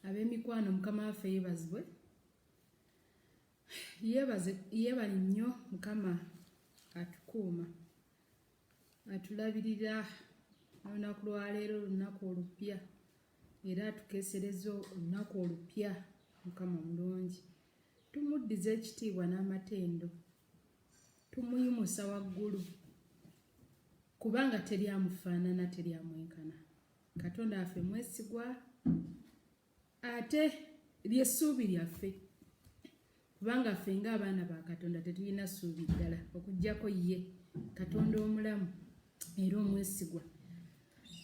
ab'emikwano mukama waffe yeebazibwe yeebale nnyo mukama atukuuma atulabirira olunaku lwaleero olunaku olupya era atukeesereza olunaku olupya mukama mulungi tumuddiza ekitiibwa n'amatendo tumuyimusa waggulu kubanga teryamufaanana teryamwenkana katonda waffe mwesigwa ate lyessuubi lyaffe kubanga ffe ng'abaana ba katonda tetulina ssuubi ddala okuggyako ye katonda omulamu era omwesigwa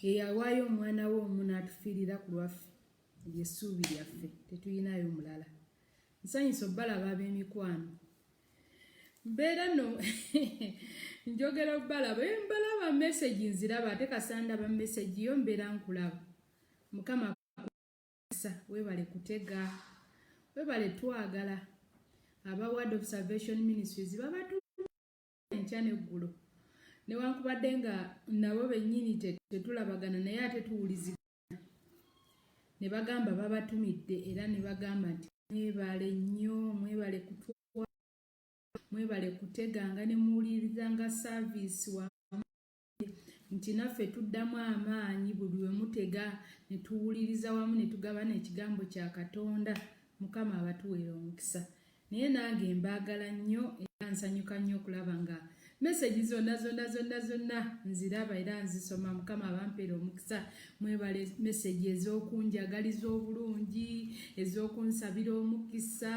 eyawaayo omwana we omu n'atufiirira ku lwaffe lyessuubi lyaffe tetulinayo mulala nsanyusa obbalaba ab'emikwano mbeera nno njogera obbalaba mbalaba mesegi nziraba ate kasandaba mesegi yo mbeera nkulaba mukama weebale kutega weebale twagala aba Word Observation Ministries babatu enkya n'eggulo newankubadde nga nabo bennyini tetulabagana naye ate tuwulizigana ne bagamba babatumidde era ne bagamba nti mwebale nnyo mwebale kutwa mwebale kuteganga ne muwulirizanga service wa nti naffe tuddamu amaanyi buli we mutega ne tuwuliriza wamu ne tugabana ekigambo kya Katonda mukama abatuweera omukisa naye nange mbaagala nnyo era nsanyuka nnyo okulaba nga meseji zonna nziraba era nzisoma mukama abampeera omukisa mwebale meseji ez'okunjagaliza obulungi ez'okunsabira omukisa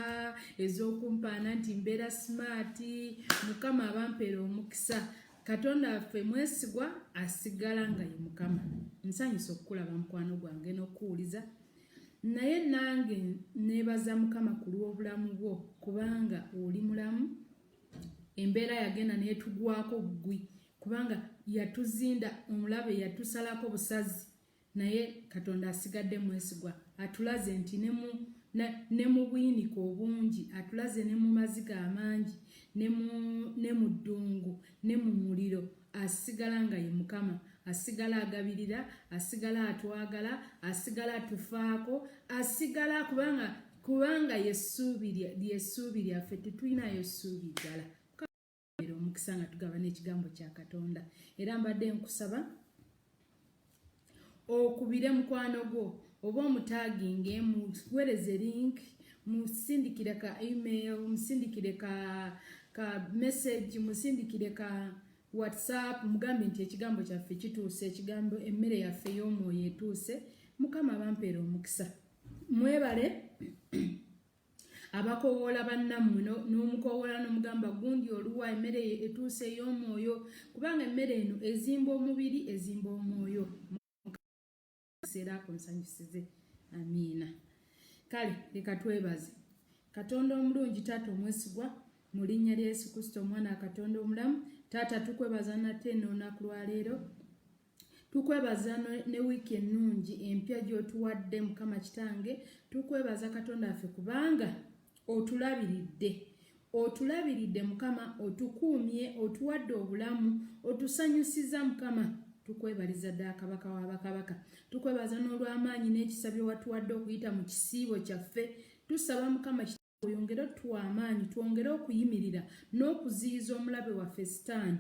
ez'okumpaana nti mbeera simaati mukama abampeera omukisa katonda waffe mwesigwa asigala nga ye mukama nsanyusa okukulaba mukwano gwange n'okuwuliza naye nange neebaza mukama ku lw'obulamu bwo kubanga oli mulamu embeera yagenda neetugwako ggwi kubanga yatuzinda omulabe yatusalako busazi naye katonda asigadde mwesigwa atulaze nti ne mu buyinike obungi atulaze ne mu maziga amangi ne mu ddungu ne mu muliro asigala nga ye mukama asigala agabirira asigala atwagala asigala atufaako asigala kubanga lyessuubi lyaffe tetulinayo ssuubi ddala omukisa nga tugabana ekigambo kya Katonda era mbadde nkusaba okubire mukwano gwo oba omutaaginge muweereze link musindikire ka email musindikire ka message musindikire ka WhatsApp mugambe nti ekigambo kyaffe kituuse ekigambo emmere yaffe y'omwoyo etuuse mukama bampeera omukisa mwebale abakowoola bannammwe n'omukowoola n'omugamba gundi oluwa emmere etuuse ey'omwoyo kubanga emmere eno ezimba omubiri ezimba omwoyo seera ako nsanyusize amiina kale leka twebaze katonda omulungi taata omwesigwa mu linnya lya Yesu Kristo omwana wa katonda omulamu taata tukwebaza nate n'olunaku lwaleero tukwebaza ne wiiki ennungi empya gy'otuwadde mukama kitange tukwebaza katonda waffe kubanga otulabiridde mukama otukuumye otuwadde obulamu otusanyusiza mukama tukwebaliza ddala kabaka w'abakabaka tukwebaza n'olw'amaanyi n'ekisa bye watuwadde okuyita mu kisiibo kyaffe tusaba mukama oyongere otuwa amaanyi twongere okuyimirira n'okuziyiza omulabe waffe sitaani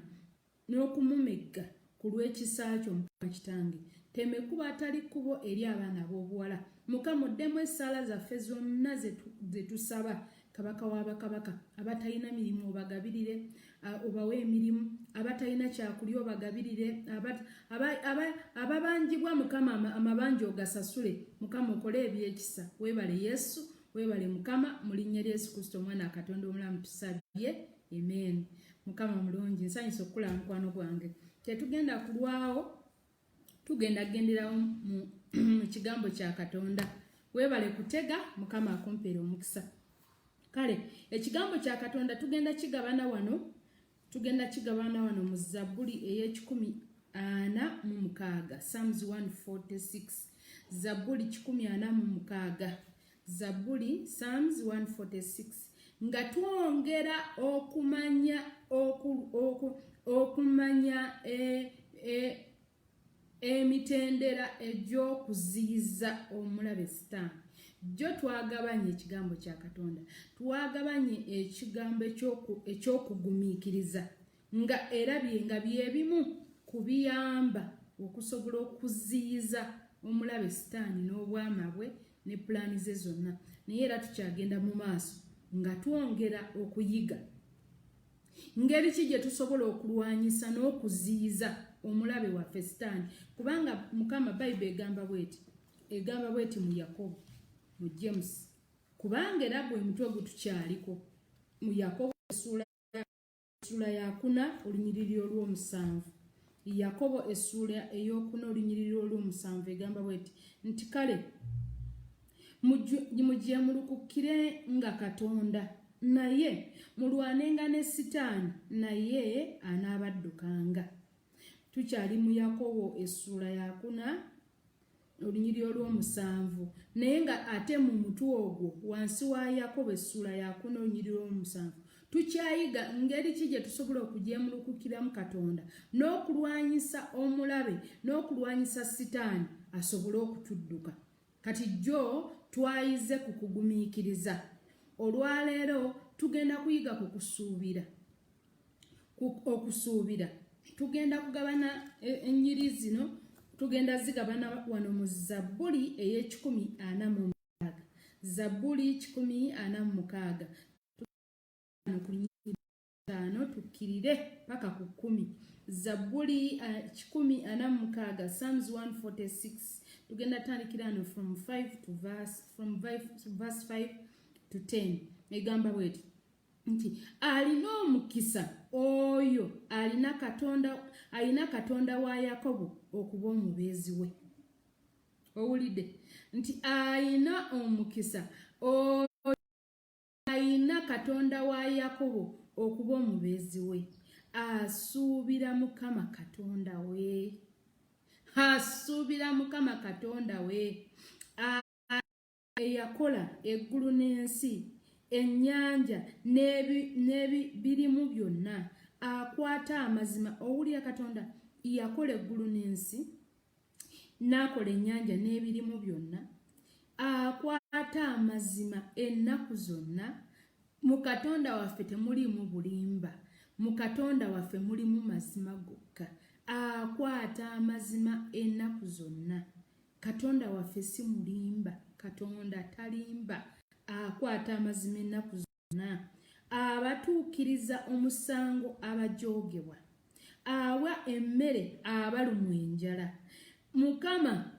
n'okumumegga ku lw'ekisa kyo mukama kitange teme kuba atali kkubo eri abaana b'obuwala mukama oddemu essaala zaffe zonna ze tusaba kabaka w'abakabaka abatalina mirimu obagabirire obawe emirimu abatalina kyakulya obagabirire ababanjibwa mukama amabanja ogasasule mukama okole ebyekisa weebale Yesu weebale mukama mu linnya lya Yesu Kristo omwana wa katonda omulamu tusabye amen mukama mulungi nsanyusa okukulaba mukwano gwange tetugenda kulwawo tugenda genderawo mu kigambo kya katonda weebale kutega mukama akumpeera omukisa kale ekigambo kya katonda tugenda kigabana wano mu Zabbuli ey'e146 Psalms 146 Zabbuli 146 Zabbuli Psalms 146 nga twongera okumanya emitendera egy'okuziyiza omulabe Sitaani jjo twagabanye ekigambo kya Katonda, twagabanye ekigambo ekyokugumiikiriza nga era nga byebimu kubiyamba okusobola okuziyiza omulabe Sitaani n'obwama bwe ne pulaani ze zonna. Naye era tukyagenda mu maaso nga twongera okuyiga ngeri ki gye tusobola okulwanyisa n'okuziyiza omulabe waffe Sitaani, kubanga Mukama Bayibuli egamba bweti mu Yakobo, mu James, kubanga era bwe mutwe gutukyaliko mu Yakobo essula ya 4 olunyiriri olw'omusanvu. Yakobo essula ey'okuna olunyiriri olw'omusanvu egamba bweti nti kale mujje mulukukire nga Katonda, naye mulwanenga ne Sitaani, naye anaabaddukanga. Tukyali mu Yakobo essula ya 4 olunyiriri olw'omusanvu, naye nga ate mu mutwe ogwo wansi wa Yakobo essula ya 4 olunyiriri olw'omusanvu tukyayiga ngeri ki gye tusobola okugyemulukukiramu Katonda n'okulwanyisa omulabe n'okulwanyisa Sitaani asobole okutudduka. Kati jjo twayize ku kugumiikiriza. Olwaleero tugenda kuyiga ku okusuubira. Tugenda kugabana ennyiri zino, tugenda zigabana wano mu Zabbuli ey'e146. Zabbuli 146 tukkirire paka ku 10. Zabbuli 146, Psalms 146. Tugenda tandikira ano from verse 5 to 10. Egamba bweti nti alina omukisa oyo alina Katonda wa Yakobo okuba omubeezi we. Owulidde nti alina omukisa oyo alina Katonda wa Yakobo okuba omubeezi we, asuubira Mukama Katonda we, asuubira Mukama Katonda we, eyakola eggulu n'ensi, ennyanja n'ebirimu byonna, akwata amazima. Owulira Katonda yakola eggulu n'ensi, n'akola ennyanja n'ebirimu byonna, akwata amazima ennaku zonna. Mu Katonda waffe temulimu bulimba, mu Katonda waffe mulimu mazima gokka. Akwata amazima ennaku zonna. Katonda waffe si mulimba, Katonda talimba, akwata amazima ennaku zonna. Abatuukiriza omusango abajoogebwa, awa emmere abalumwa enjala. Mukama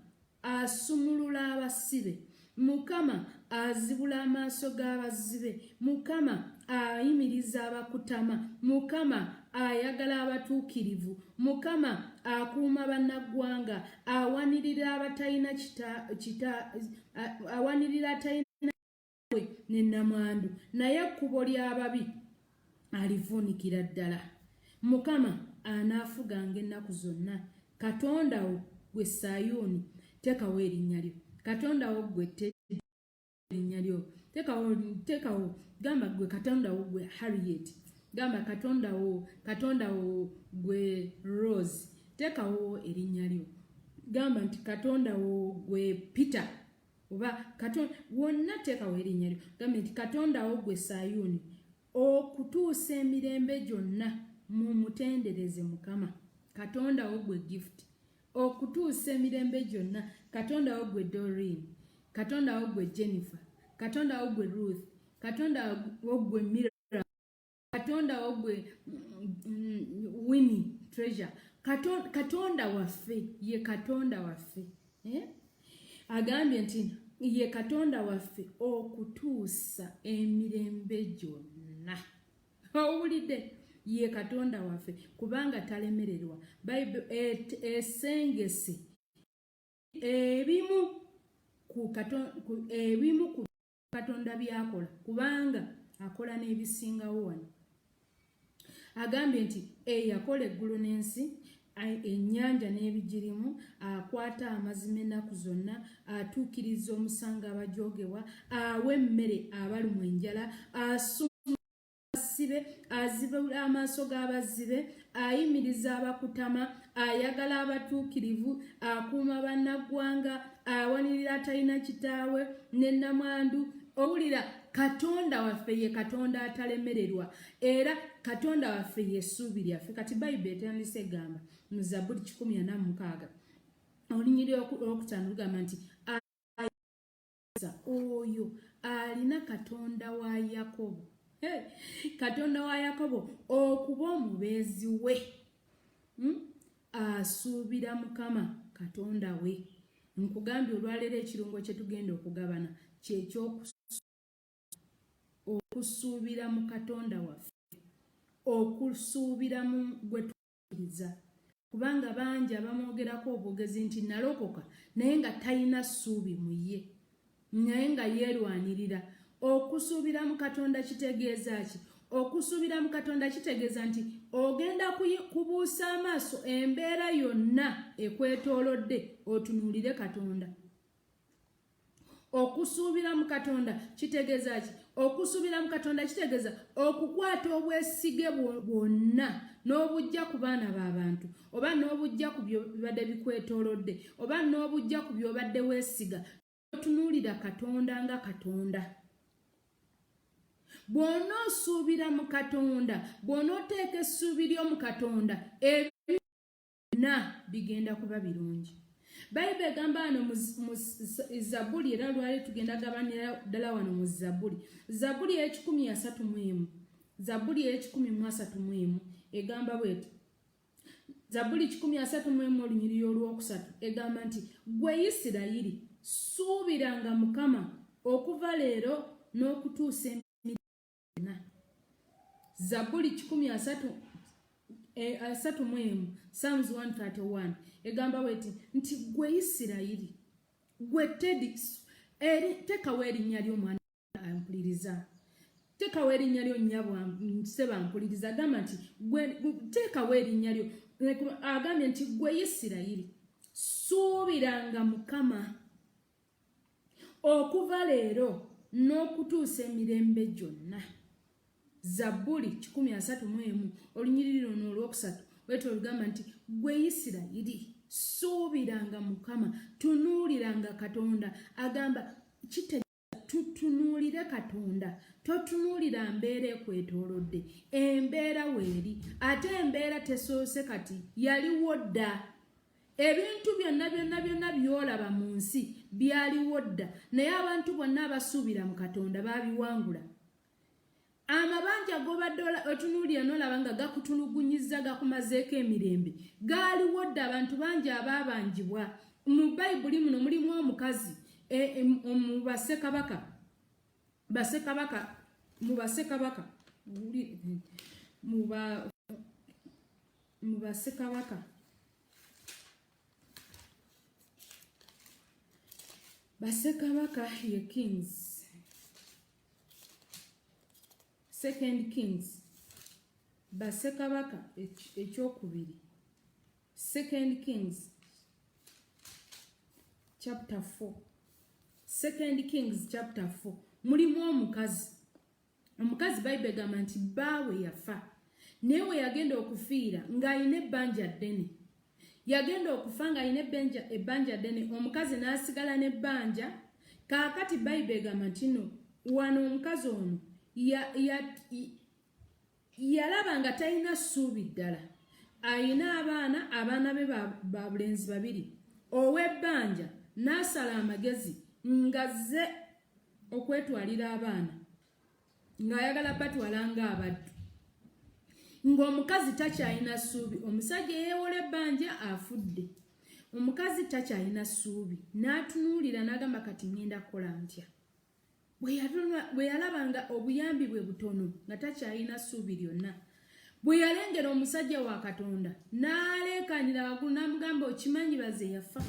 asumulula abasibe, Mukama azibula amaaso g'abazibe, Mukama ayimiriza abakutama, Mukama ayagala abatuukirivu, Mukama akuuma bannaggwanga, awanirira abatalina awanirira atalina ne nnamwandu, naye ekkubo ly'ababi alivuunikira ddala. Mukama anaafuganga ennaku zonna. Katonda wo gwe Sayuuni, tekawo erinnya lyo. Katonda wo gwe erinnya lyo. Tekawo gamba gwe Katonda wo gwe Harriet, gamba Katonda wo gwe Rose, tekawo erinnya lyo. Gamba nti Katonda wo gwe Peter, oba Katonda wonna tekawo erinnya lyo. Gamba nti Katonda wo gwe Sayuuni, okutuusa emirembe gyonna mumutendereze Mukama. Katonda wo gwe Gift, okutuusa emirembe gyonna. Katonda wo gwe Doreen, Katonda wo gwe Jennifer, Katonda wo gwe Ruth, Katonda wo gwe Mira, Katonda wo gwe Winnie Treasure. Katonda waffe ye Katonda waffe, agambye nti ye Katonda waffe okutuusa emirembe gyonna. Owulidde? Ye Katonda waffe kubanga talemererwa. Bayibuli esengese ebimu ku Katonda byakola, kubanga akola n'ebisingawo wano. Agambye nti yakola eggulu n'ensi, ennyanja n'ebigirimu, akwata amazima ennaku zonna, atuukiriza omusango abajoogebwa, awa emmere abalumwa enjala, asumulula abasibe, azibula amaaso g'abazzibe, ayimiriza abakutama, ayagala abatuukirivu, akuuma bannaggwanga, awanirira atalina kitaawe ne nnamwandu. Owulira Katonda waffe ye Katonda atalemererwa, era Katonda waffe ye ssuubi lyaffe. Kati Bayibuli etandise egamba mu Zabbuli 146 olunyiriri olwokutaano lugamba nti oyo alina Katonda wa Yakobo, Katonda wa Yakobo okuba omubeezi we, asuubira Mukama Katonda we. Nkugambye olwaleero ekirungo kye tugenda okugabana okusuubira mu Katonda waffe, okusuubira mu gwe tukkiriza. Kubanga bangi abamwogerako obwogezi nti nalokoka naye nga talina ssuubi mu ye, naye nga yeerwanirira. Okusuubira mu Katonda kitegeeza ki? Okusuubira mu Katonda kitegeeza nti ogenda kubuusa amaaso embeera yonna ekwetoolodde otunuulire Katonda. Okusuubira mu Katonda kitegeeza ki? Okusuubira mu Katonda kitegeeza okukwata obwesige bwonna n'obujja ku baana b'abantu, oba n'obujja ku byobadde bikwetoolodde, oba n'obujja ku byobadde weesiga, otunuulira Katonda nga Katonda. Bw'onoosuubira mu Katonda, bw'onooteeka essuubi lyo mu Katonda, ebyo byonna bigenda kuba birungi. Bayibuli egamba wano mu Zabbuli, era lwali tugenda gabanira ddala wano mu Zabbuli. Zabbuli y'ekikumi Zabbuli y'ekikumi egamba bweti. Zabbuli 131 olunyiriri olwokusatu egamba nti gwe Isirayiri suubiranga Mukama okuva leero n'okutuusa emirembe gyonna. Zabbuli 131 Psalms 131 egamba bweti nti gwe Isirayiri, gwe Tedi, tekawo erinnya ly'omwana ampuliriza, tekawo erinnya lyo nnyabo nseba ampuliriza, agamba nti tekawo erinnya lyo, agambye nti gwe Isirayiri suubiranga Mukama okuva leero n'okutuusa emirembe gyonna. Zabbuli 131 olunyiriri luno olwokusatu bwetyo olugamba nti gwe Isirayiri suubiranga Mukama, tunuuliranga Katonda. Agamba tutunuulire Katonda, totunuulira mbeera ekwetoolodde, embeera weeri. Ate embeera tesoose kati, yaliwo dda. Ebintu byonna byolaba mu nsi byaliwo dda, naye abantu bonna abasuubira mu Katonda baabiwangula. Amabanja g'obadde otunuulira n'olaba nga gakutulugunyiza gakumazeeko emirembe gaaliwo dda. Abantu bangi abaabanjibwa mu Bayibuli muno mulimu omukazi mu Bassekabaka ye Kings, Second Kings, Bassekabaka ekyokubiri, Second Kings chapter 4, Second Kings chapter 4 mulimu omukazi Bayibuli egamba nti bbaawe yafa, naye we yagenda okufiira ng'alina ebbanja ddene. Yagenda okufa ng'alina ebbanja ddene, omukazi n'asigala n'ebbanja. Kaakati Bayibuli egamba nti no wano omukazi ono yalaba nga talina ssuubi ddala, ayina abaana be ba bulenzi babiri. Ow'ebbanja n'asala amagezi ng'azze okwetwalira abaana, ng'ayagala batwala ng'abaddu. Ng'omukazi takyalina ssuubi, omusajja eyeewola ebbanja afudde, omukazi takyalina ssuubi. N'atunuulira n'agamba kati ngenda kukola ntya? Bwe yalaba nga obuyambi bwe butono, nga takyalina ssuubi lyonna, bwe yalengera omusajja wa Katonda n'aleekaanira waggulu n'amugamba okimanyi baze yafa,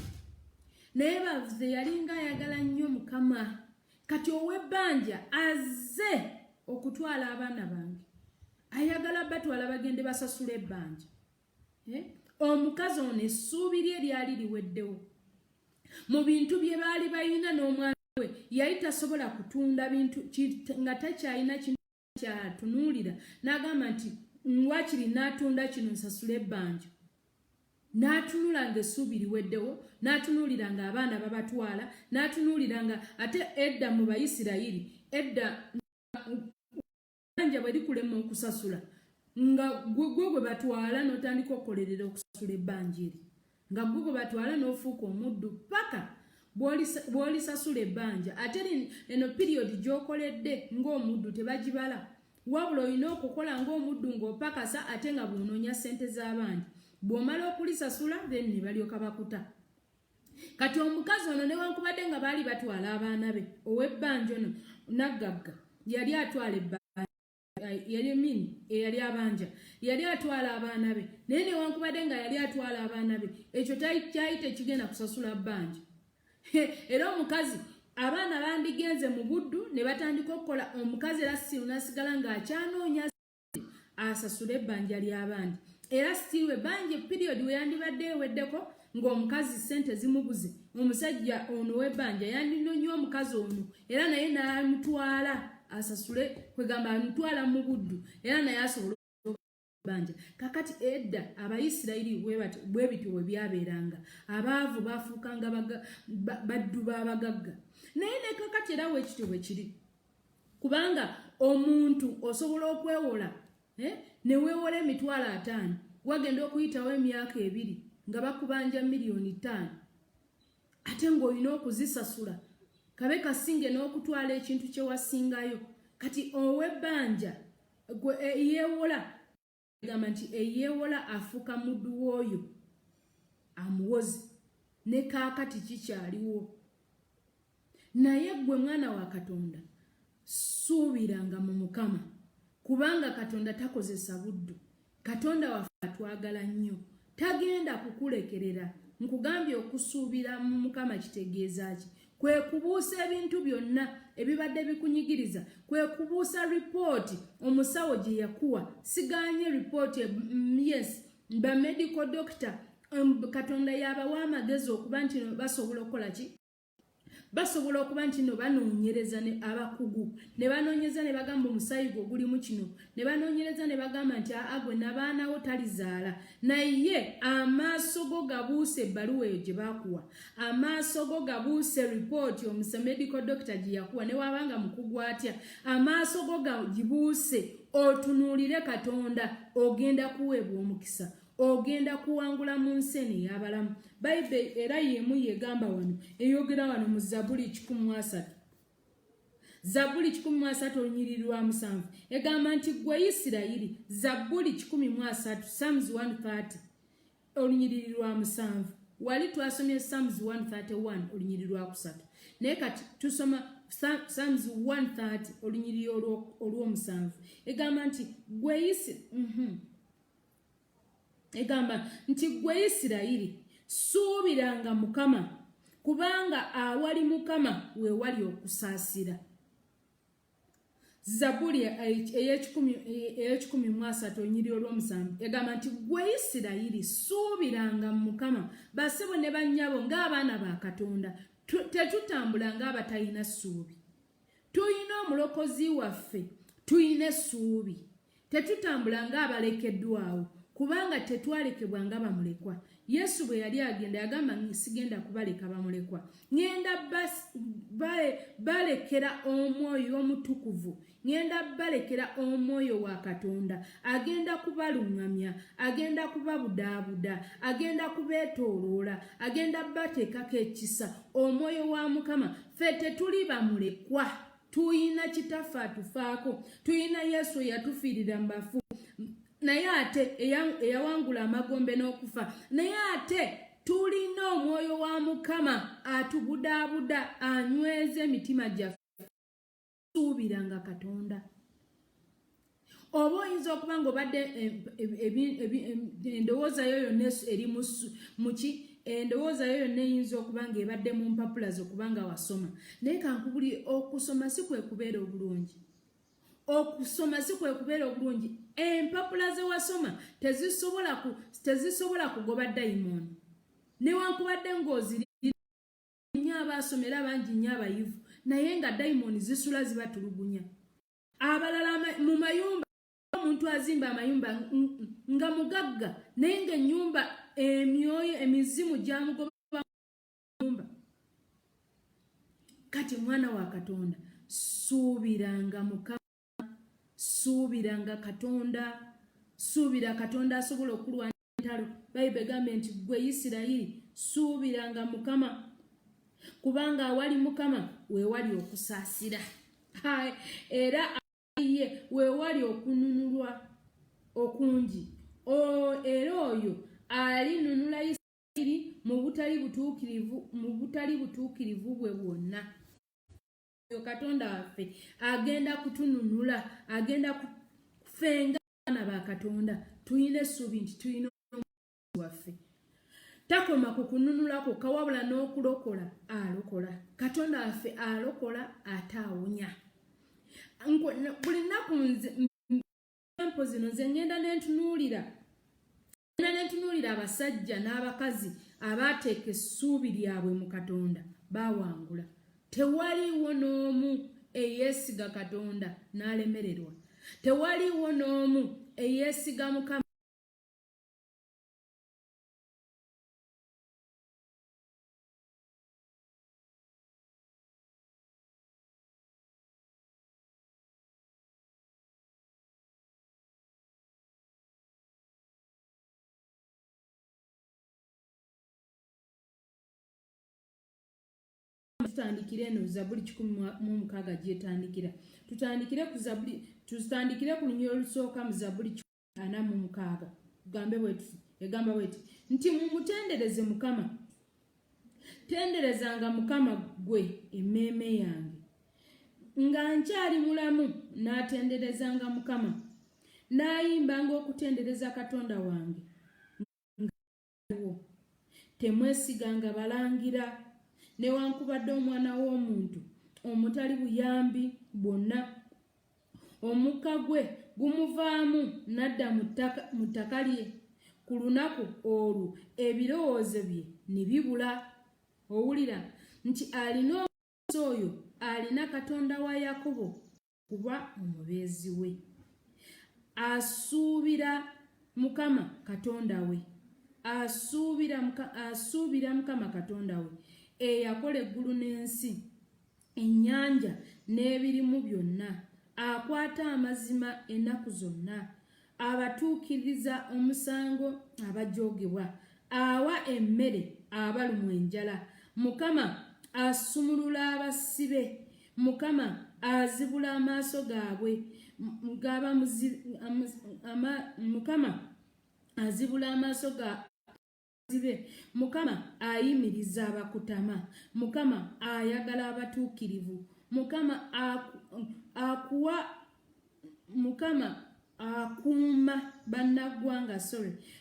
naye baze yalinga ayagala nnyo Mukama, kati ow'ebbanja azze okutwala abaana bange, ayagala batwala bagende basasula ebbanja. Omukazi ono essuubi lye lyali liweddewo mu bintu bye baali balina n'omwana we, yali tasobola kutunda bintu nga takyalina kintu kyatunuulira n'agamba nti wakiri n'atunda kino nsasule ebbanja n'atunula ng'essuubi liweddewo n'atunuulira ng'abaana babatwala n'atunuulira nga ate edda mu Bayisirayiri edda ebbanja bwe likulema okusasula nga gwe gwe batwala n'otandika okukolerera okusasula ebbanja eri nga gwe gwe batwala n'ofuuka omuddu paka bw'olisasula ebbanja ate eno piriyodi gy'okoledde ng'omuddu tebagibala wabula olina okukola ng'omuddu ng'opakasa ate nga bw'onoonya ssente z'abandi bw'omala okulisasula then ne balyoka bakuta kati omukazi ono newankubadde nga baali batwala abaana be ow'ebbanja ono naggagga yali atwala ebbanja eyali abanja yali atwala abaana be naye newankubadde nga yali atwala abaana be ekyo kyali tekigenda kusasula bbanja era omukazi abaana bandigenze mu buddu ne batandika okukola omukazi era siru nasigala ng'akyanoonya asasule ebbanja ly'abandi era siru ebbanja piriyodi we yandibadde eweddeko ng'omukazi ssente zimubuze omusajja ono w'ebbanja yandinonye omukazi ono era naye n'amutwala asasule kwegamba amutwala mu buddu era naye asobola banja kakati edda Abayisirayiri bwe bityo bwe byabeeranga abaavu bafuukanga baddu b'abagagga naye ne kakati era weekityo bwe kiri kubanga omuntu osobola okwewola ne weewola emitwalo 5 wagenda okuyitawo emyaka 2 nga bakubanja $5,000,000 ate ng'olina okuzisasula kabe kasinge n'okutwala ekintu kye wasingayo kati ow'ebbanja yeewola gamba nti eyeewola afuuka muddu w'oyo amuwoze ne kaakati kikyaliwo naye gwe mwana wa Katonda suubiranga mu Mukama kubanga Katonda takozesa buddu Katonda waffe atwagala nnyo tagenda kukulekerera nkugambye okusuubira mu Mukama kitegeeza ki kwe kubuusa ebintu byonna ebibadde bikunyigiriza kwe kubuusa ripooti omusawo gye yakuwa siganye ripooti yes ba medical doctor Katonda yabawa amagezi okuba nti basobola okukola ki basobola okuba nti no banoonyereza ne abakugu ne banoonyeza ne bagamba omusayi gwo gulimu kino ne banoonyereza ne bagamba nti agwe n'abaanawo talizaala naye amaaso go gabuuse ebbaluwa eyo gye baakuwa amaaso go gabuuse ripooti omusa medical doctor gye yakuwa ne wabanga mukugu atya amaaso go gagibuuse otunuulire Katonda ogenda kuweebwa omukisa ogenda kuwangula mu nsi eno ey'abalamu Bayibuli era yemu yegamba wano eyogera wano mu Zabuli 1:3 Zabuli 1:3 olunyiriri lwa 7 egamba nti gwe Isirayiri Zabuli 1:3 Psalms 130 olunyiriri lwa 7 wali twasomye Psalms 131 olunyiriri lwa 3 naye kati tusoma Psalms 130 olunyiriri olw'omusanvu egamba nti gwe egamba nti gwe Isirayiri suubiranga Mukama kubanga awali Mukama we wali okusaasira Zabuli ey'ekikumi-3 olunyiriri olw'omusanvu egamba nti gwe Isirayiri suubiranga Mukama basebo ne bannyabo ng'abaana ba Katonda tetutambula ng'abatalina ssuubi tuyina omulokozi waffe tuyina essuubi tetutambula ng'abalekeddwawo kubanga tetwalekebwa nga bamulekwa Yesu bwe yali agenda yagamba sigenda kubaleka bamulekwa ngenda balekera omwoyo omutukuvu ngenda balekera omwoyo wa Katonda agenda kubalungamya agenda kubabudaabuda agenda kubeetooloola agenda bateekako ekisa omwoyo wa Mukama ffe tetuli bamulekwa tuyina kitaffe atufaako tuyina Yesu eyatufiirira mu bafu naye ate eyawangula amagombe n'okufa naye ate tulina omwoyo wa Mukama atubudaabuda anyweza emitima gyaffe suubiranga Katonda oba oyinza okuba ng'obadde endowooza yo yonna eri muki endowooza yo yonna eyinza okuba ng'ebadde mu mpapula zo kubanga wasoma naye kankubulire okusoma si kwe kubeera obulungi okusoma si kwe kubeera obulungi empapula ze wasoma tezisobola kugoba dayimooni newankubadde ng'oziri nnyo abaasomera bangi nnyo abayivu naye nga dayimooni zisula zibatulugunya abalala mu mayumba omuntu azimba amayumba nga mugagga naye ng'ennyumba emyoyo emizimu gyamugoba nyumba. Kati mwana wa Katonda suubiranga Mukama, suubiranga Katonda, suubira Katonda asobola okulwanya entalo. Bayibuli egamba nti ggwe Isirayiri suubiranga Mukama kubanga awali Mukama weewali okusaasira era ye weewali okununulwa okungi. Era oyo alinunula Isirayiri mu butali butuukirivu bwe bwonna. Katonda waffe agenda kutununula, agenda kufenga abaana ba Katonda. Tuyina essuubi nti tuyina omukozi waffe. Takoma ku kununula kwokka wabula n'okulokola alokola. Katonda waffe alokola ate awonya. Buli nnaku empo zino nze ngenda nentunuulira abasajja n'abakazi abaateeka essuubi lyabwe mu Katonda baawangula. Tewaliiwo n'omu eyeesiga Katonda n'alemererwa. Tewaliiwo n'omu eyeesiga Mukama tutandikire eno Zabuli 16 gyetandikira. Tutandikire ku lunyiriri olusooka mu Zabuli 46. Tugambe bwetuti, egamba bweti nti mumutendereze Mukama. Tenderezanga Mukama gwe emmeeme yange. Nga nkyali mulamu n'atenderezanga Mukama. N'ayimbanga okutendereza Katonda wange. Temwesiganga balangira newankubadde omwana w'omuntu omutali buyambi bwonna. Omukka gwe gumuvaamu n'adda mu ttaka lye. Ku lunaku olwo ebirowoozo bye ne bibula. Owulira nti alina omukozi oyo alina Katonda wa Yakobo kuba omubeezi we. Asuubira Mukama Katonda we. Asuubira Mukama Katonda we eyakola eggulu n'ensi, ennyanja n'ebirimu byonna. Akwata amazima ennaku zonna. Abatuukiriza omusango abajoogebwa. Awa emmere abalumwa enjala. Mukama asumulula abasibe. Mukama azibula amaaso gaabwe. Mukama azibula amaaso gaabwe. Mukama ayimiriza abakutama. Mukama ayagala abatuukirivu. Mukama akuuma bannaggwanga.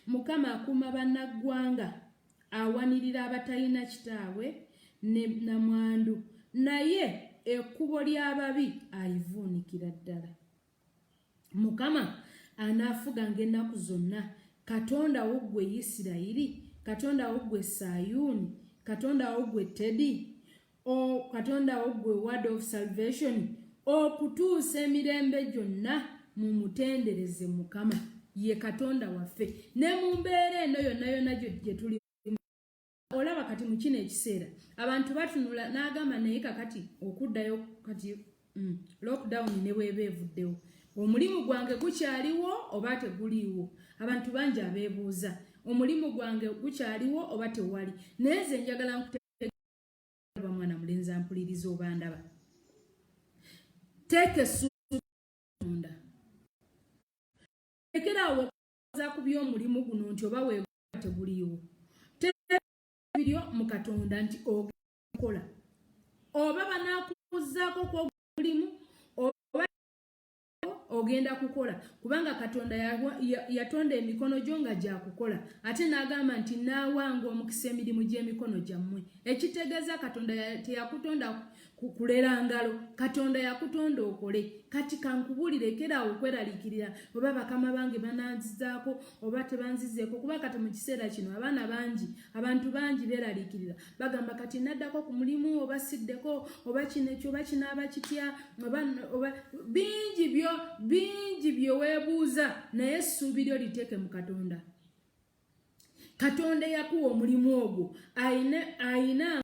Mukama akuuma bannaggwanga. Awanirira abatalina kitaawe ne namwandu. Naye ekkubo ly'ababi alivuunikira ddala. Mukama anaafuganga ennaku zonna. Katonda wo ggwe Isirayiri. Katonda wo ggwe Sayuni. Katonda wo ggwe Tedi. Katonda wo ggwe Word of Salvation. Okutuusa emirembe gyonna mumutendereze Mukama. Ye Katonda waffe. Ne mu mbeera eno yonna gye tuli. Olaba kati mu kino ekiseera abantu batunula n'agamba naye kakati okuddayo kati lockdown ne bweba evuddewo. Omulimu gwange gukyaliwo oba teguliiwo? Abantu bangi abeebuuza omulimu gwange gukyaliwo oba tewali. Naye nze njagala nkutegeeza mwana mulenzi ampuliriza oba ndaba. Teeka essuubi Katonda. Lekerawo okuza ku by'omulimu guno nti oba weegula teguliiwo. Biryo mu Katonda nti okola. Oba banaakubuuzaako kw'omulimu ogenda kukola kubanga Katonda yatonda emikono gyo nga gya kukola ate n'agamba nti naawanga omukisa emirimu gy'emikono gyammwe ekitegeeza Katonda teyakutonda kulera ngalo Katonda yakutonda okole kati kankubulire kera okweraliikirira oba bakama bange bananzizaako oba tebanzizeeko kuba kati mu kiseera kino abaana bangi abantu bangi beeraliikirira bagamba kati naddako ku mulimu oba siddeko oba kinekyo oba kinaaba kitya oba bingi byo weebuuza naye essuubi lyo liteeke mu Katonda. Katonda yakuwa omulimu ogwo ayina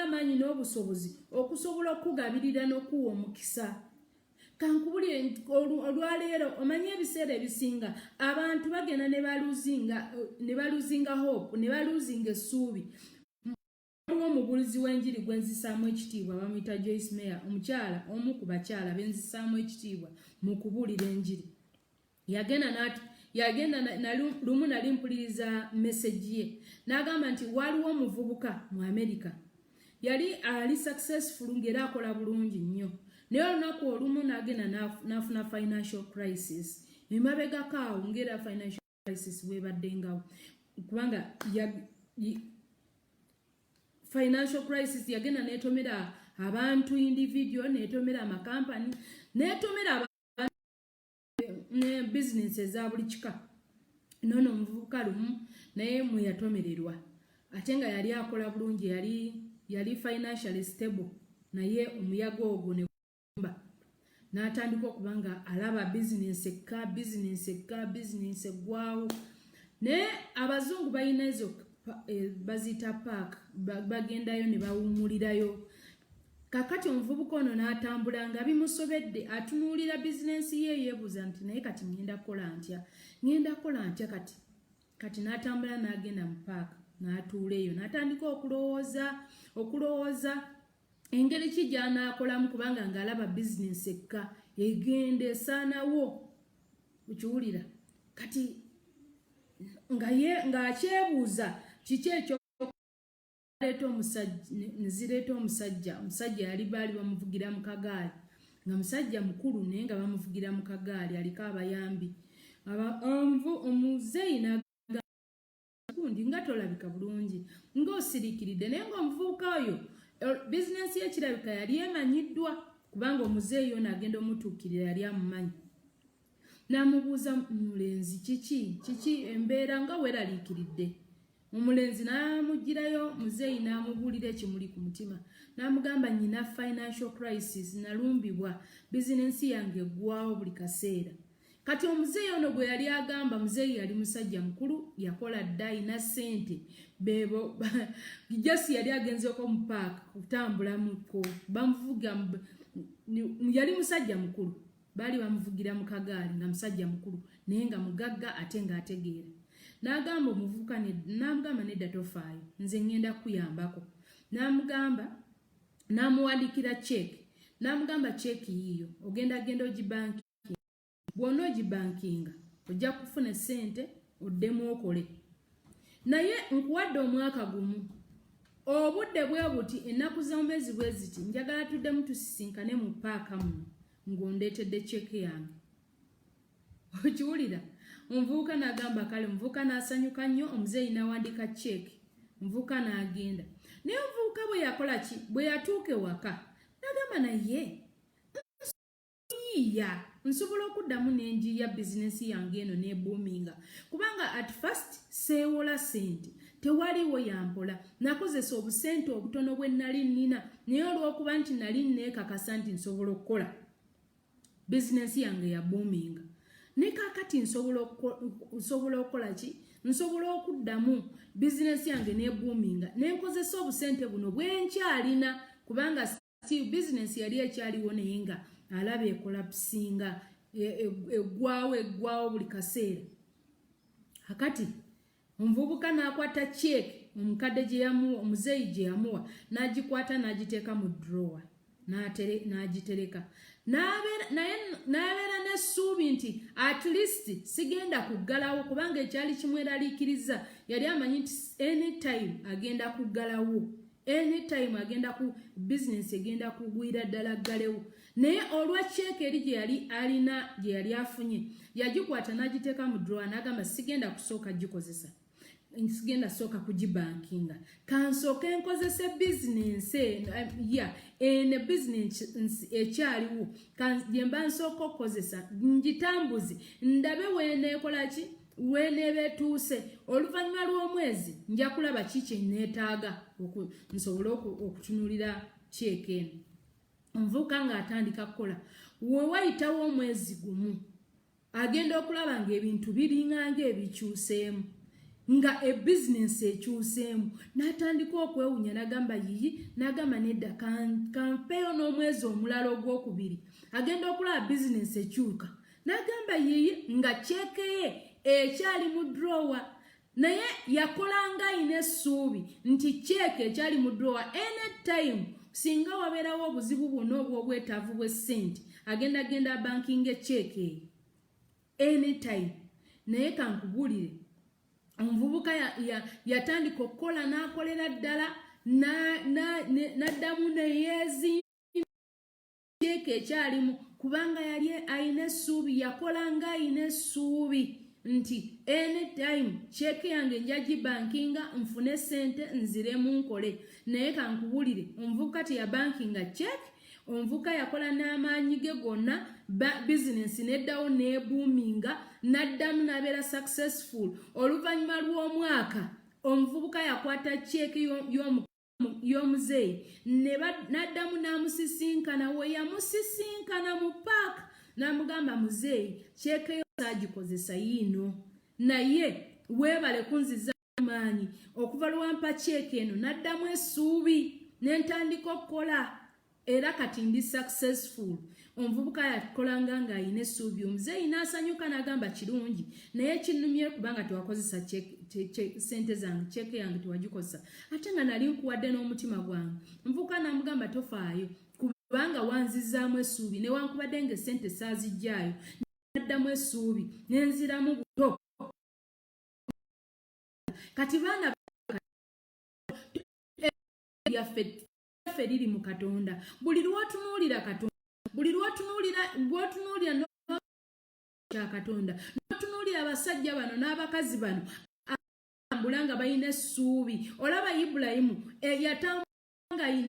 amaanyi n'obusobozi okusobola okugabirira n'okuwa omukisa. Kankubulire olwaleero omanye ebiseera ebisinga abantu bagenda ne baluzinga hope ne baluzinga essuubi. Waliwo omubuulizi w'enjiri gwe nzisaamu ekitiibwa bamuyita Joyce Meyer omukyala omu ku bakyala benzisaamu ekitiibwa mu kubuulira enjiri. Yagenda lumu nali mpuliriza message ye n'agamba nti waliwo omuvubuka mu America yali ali successful ng'era akola bulungi nnyo naye olunaku olumu n'agenda n'afuna financial crisis emabegako awo ng'era financial crisis weebaddengawo kubanga financial crisis yagenda n'etomera abantu individual n'etomera amakampani n'etomera abantu ne business eza buli kika nono omuvubuka lumu naye mwe yatomererwa ate nga yali akola bulungi yali financially stable naye omuyaga ogwo ne gumba n'atandika okubanga alaba business eggwawo naye abazungu balina ezo bazita park bagendayo ne bawumulirayo. Kakati omuvubuka ono n'atambula nga bimusobedde atunuulira bizinensi ye yeebuuza nti naye kati ngenda kukola ntya kati n'atambula n'agenda mu paaka n'atuula eyo n'atandika okulowooza engeri ki gy'anaakolamu kubanga ng'alaba bizinensi ekka egenda esaanawo okiwulira kati ng'akyebuuza kiki ekyo nezireeta omusajja yali baali bamuvugira mu kagaali nga musajja mukulu naye nga bamuvugira mu kagaali aliko abayambi omuzeeyi nagundi nga tolabika bulungi ng'osiriikiridde naye ng'omuvubuka oyo bizinensi ye kirabika yali emanyiddwa kubanga omuzeeyi ono agenda omutuukirira yali amumanyi n'amubuuza mulenzi kiki embeera nga weeraliikiridde. Omulenzi n'amugirayo muzeeyi n'amubuulira ekimuli ku mutima n'amugamba nnyina financial crisis nalumbibwa bizinensi yange eggwawo buli kaseera. Kati omuzeeyi ono gwe yali agamba muzeeyi yali musajja mukulu yakola dda ayina ssente beebo jasi yali agenzeeko mu paaka kutambula muko bamuvuga yali musajja mukulu baali bamuvugira mu kagaali nga musajja mukulu naye nga mugagga ate ng'ategeera. N'agamba omuvubuka n'amugamba nedda tofaayo nze ngenda kuyambako n'amuwandikira cheeke n'amugamba cheeke yiyo ogenda ogibanki bw'ona ogibankinga ojja kufuna ssente oddemu okole naye nkuwadde omwaka gumu obudde bwe buti ennaku z'omwezi bwe ziti njagala tuddemu tusisinkane mu paaka muno ng'ondeetedde cheeke yange okiwulira. Omuvubuka n'agamba kale omuvubuka n'asanyuka nnyo omuzeeyi n'awandika cheeke omuvubuka n'agenda naye omuvubuka bwe yakola ki bwe yatuuka ewaka n'agamba naye nsobola okuddamu n'enjiya bizinensi yange eno n'ebuuminga kubanga at first seewola ssente tewaliwo yampola nakozesa obusente obutono bwe nali nnina naye olw'okuba nti nali neekakasa nti nsobola okukola bizinensi yange ya buuminga ne kaakati nsobola okukola ki nsobola okuddamu bizinensi yange n'ebuuminga nenkozesa obusente buno bwenkyalina kubanga bizinensi yali ekyaliwo naye nga alaba ekolapusinga eggwawo buli kaseera. Akati omuvubuka n'akwata cheeke omukadde gye yamuwa omuzeeyi gye yamuwa n'agikwata n'agiteeka mu drawer n'agitereka n'abeera n'essuubi nti at least sigenda kuggalawo kubanga ekyali kimweraliikiriza yali amanyi nti anytime agenda kuggalawo anytime agenda ku business egenda kugwira ddala ggalewo. Naye olwa check eri gye yali alina gye yali afunye yagikwata n'agiteeka mu drawer n'agamba sigenda kusooka gikozesa, sigenda sooka kugibankinga, kansooke nkozese bizinensi ene bizinensi ekyaliwo gye mba nsooka okukozesa ngitambuze ndabe weeneekola ki weeneeba etuuse. Oluvannyuma lw'omwezi nja kulaba ki kye neetaaga nsobole okutunuulira check eno. Omuvubuka ng'atandika kukola, we wayitawo omwezi gumu agenda okulaba ng'ebintu biringanga ebikyuseemu, nga ebizinensi ekyuseemu, n'atandika okwewunya n'agamba yiyi, n'agamba nedda kampeeyo n'omwezi omulala ogwokubiri agenda okulaba bizinensi ekyuka, n'agamba yiyi nga cheeke ye ekyali mu drawer. Naye yakolanga ayina essuubi nti cheeke ekyali mu drawer anytime singa wabeerawo obuzibu bwonna obw'obwetaavu bw'essente agenda bankinga cheeke anytime. Naye kankubulire omuvubuka yatandika okukola n'akolera ddala n'addamu neyeezimba cheeke ekyalimu kubanga yali ayina essuubi, yakolanga ayina essuubi nti anytime cheeke yange nja gibankinga nfune sente nziremu nkole. Naye kankubulire omuvubuka teyabankinga cheeke, omuvubuka yakola n'amaanyi ge gonna, bizinensi neddawo neebuuminga, n'addamu n'abeera successful. Oluvannyuma lw'omwaka omuvubuka yakwata cheeke y'omuzeeyi n'addamu n'amusisinkana, we yamusisinkana mu paaka n'amugamba muzeeyi cheeke yo saagikozesa yiino, naye weebale kunziza amaanyi okuva lwampa cheeke eno n'addamu essuubi n'entandika okukola era kati ndi successful. Omuvubuka yakolanga ng'ayina essuubi, omuzeeyi n'asanyuka n'agamba kirungi, naye kinnumye kubanga tewakozesa sente zange, cheeke yange tewagikozesa, ate nga nali nkuwadde n'omutima gwange. Omuvubuka n'amugamba tofaayo kubanga wanzizaamu essuubi newankubadde ng'essente saazijjaayo, n'addamu essuubi n'enziramu buto. Kati baana lyaffe liri mu Katonda. Buli lw'otunuulira Katonda, buli lw'otunuulira kya Katonda, n'otunuulira abasajja bano n'abakazi bano abambula nga balina essuubi. Olaba Ibulayimu yatambula nga ayina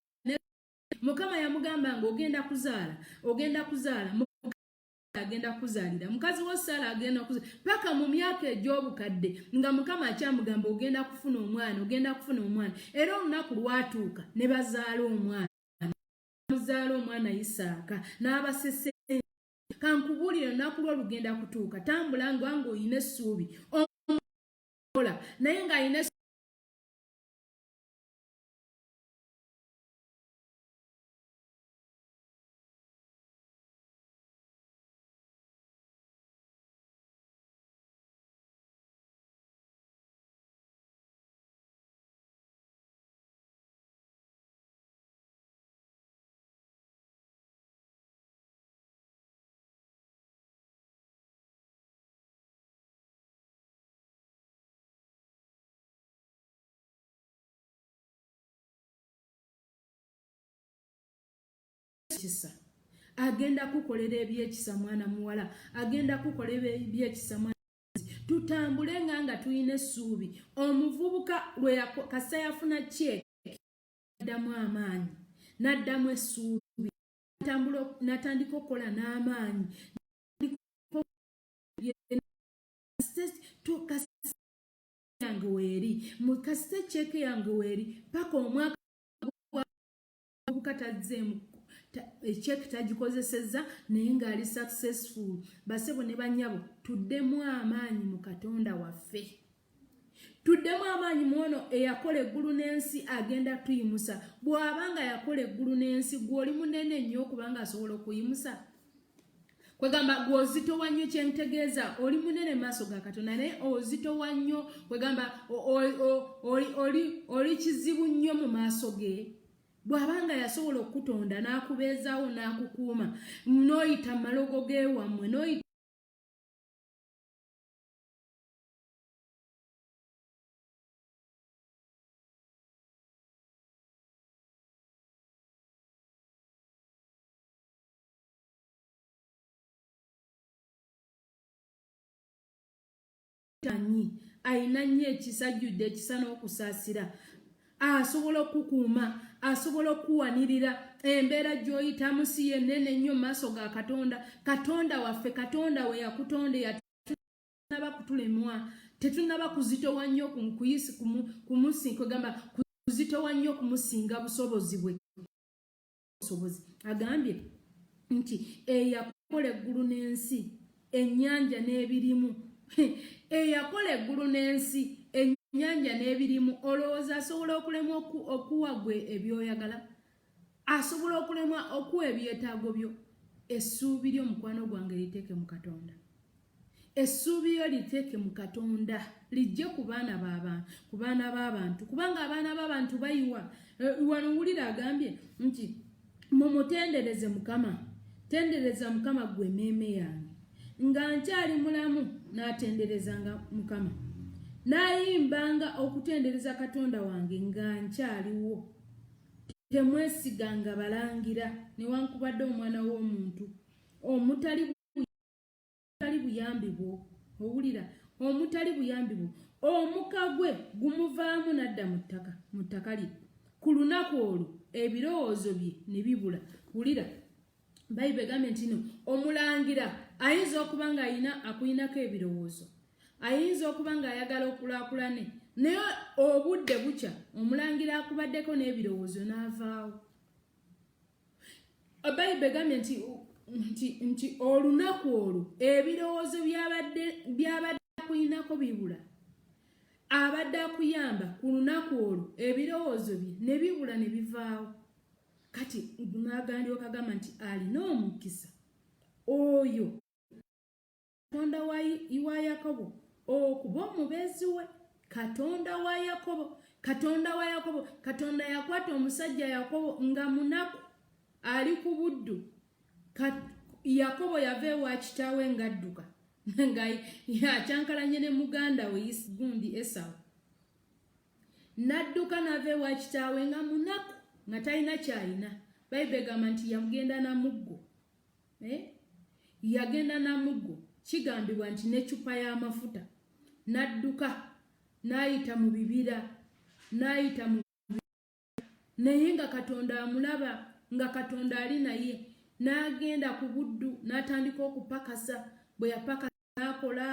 Mukama yamugamba nga ogenda kuzaala, agenda kuzaalira mukazi wa Saala agenda kuzaalira paka mu myaka egy'obukadde nga Mukama akyamugamba ogenda kufuna omwana. Era olunaku lwatuuka ne bazaala omwana Isaaka n'abasese. Kankubulire olunaku lwo lugenda kutuuka, tambula nga oyina essuubi omukola naye ng'ayina kisa agenda kukolera ebyekisa mwana muwala, agenda kukolera ebyekisa mwana. Tutambule nga tuyina essuubi. Omuvubuka kasa yafuna cheeke n'addamu amaanyi, n'addamu essuubi, n'atandika okukola n'amaanyi. Yange weeri mukasite cheeke yange weeri paka omwaka bukatazzeemu cheeke tagikozesezza naye ng'ali successful. Basebo ne bannyabo tuddemu amaanyi mu Katonda waffe, tuddemu amaanyi muono eyakola eggulu n'ensi agenda tuyimusa. Bw'abanga yakola eggulu n'ensi gw'oli munene nnyo okubanga asobola okuyimusa. Kwegamba gw'ozitowa nnyo, kyentegeeza oli munene maaso ga Katonda naye ozitowa nnyo, kwegamba oli kizibu nnyo mu maaso ge. Bw'abanga yasobola okukutonda n'akubeezaawo n'akukuuma n'oyita mu malogo g'ewammwe n'oyita tanyi ayina nnyo ekisa jjudde ekisa n'okusaasira asobola okukuuma asobola okuwanirira embeera gy'oyitamu si yennene nnyo mu maaso ga katonda waffe katonda we yakutonde yatunaba kutulemwa tetunaba kuzitowa nnyo kugamba kuzitowa nnyo kumusinga busobozi bwe agambye nti eyakola eggulu n'ensi ennyanja n'ebirimu eyakola eggulu n'ensi ennyanja n'ebirimu olowooza asobola okulemwa okuwa gwe ebyoyagala asobola okulemwa okuwa ebyetaago byo essuubi lyo mukwano gwange liteeke mu katonda essuubi lyo liteeke mu katonda lijje ku baana b'abantu kubanga abaana b'abantu bayiwa wano wulira agambye nti mumutendereze mukama tendereza mukama gwe emmeeme yange nga nkyali mulamu n'atenderezanga mukama nayimbanga okutendereza katonda wange nga nkyaliwo temwesiganga balangira newankubadde omwana w'omuntu omutali buyambi bwo owulira omutali buyambi bwo omuka gwe gumuvaamu n'adda mu ttaka lye ku lunaku olwo ebirowoozo bye ne bibula wulira bayibuli egambye nti no omulangira ayinza okuba nga akuyinako ebirowoozo ayinza okuba nga ayagala okulaakulane naye obudde bukya omulangira akubaddeko n'ebirowoozo n'avaawo bayibuli egambye nti olunaku olwo ebirowoozo byabadde akuyinako bibula abadde akuyamba ku lunaku olwo ebirowoozo bye ne bibula ne bivaawo kati n'agandika kagamba nti alina omukisa oyo katonda wa yakobo okuba omubeezi we katonda wa yakobo katonda yakwata omusajja yakobo nga munaku ali ku buddu yakobo yava ewa kitaawe ng'adduka nga yakyankalanye ne muganda we gundi Esawu n'adduka n'ava ewa kitaawe nga munaku nga talina kyalina bayibuli egamba nti yagenda namuggo kigambibwa nti n'eccupa y'amafuta n'adduka n'ayita mu bibira naye nga katonda amulaba nga katonda ali naye n'agenda ku buddu n'atandika okupakasa bwe yapakasa n'akola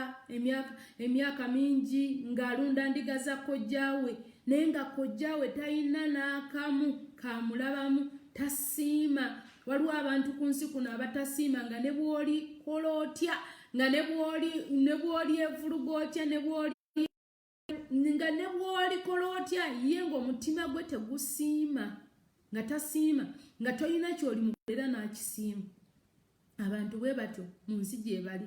emyaka mingi ng'alunda ndiga za kojjaawe naye nga kojjaawe talina n'akamu kamulabamu tasiima waliwo abantu ku nsi kuno abatasiima nga ne bw'oli kola otya nga ne bw'oli evuluga otya nga ne bw'oli kola otya ye ng'omutima gwe tegusiima nga tasiima nga tolina ky'olimukolera n'akisiima abantu bwe batyo mu nsi gye bali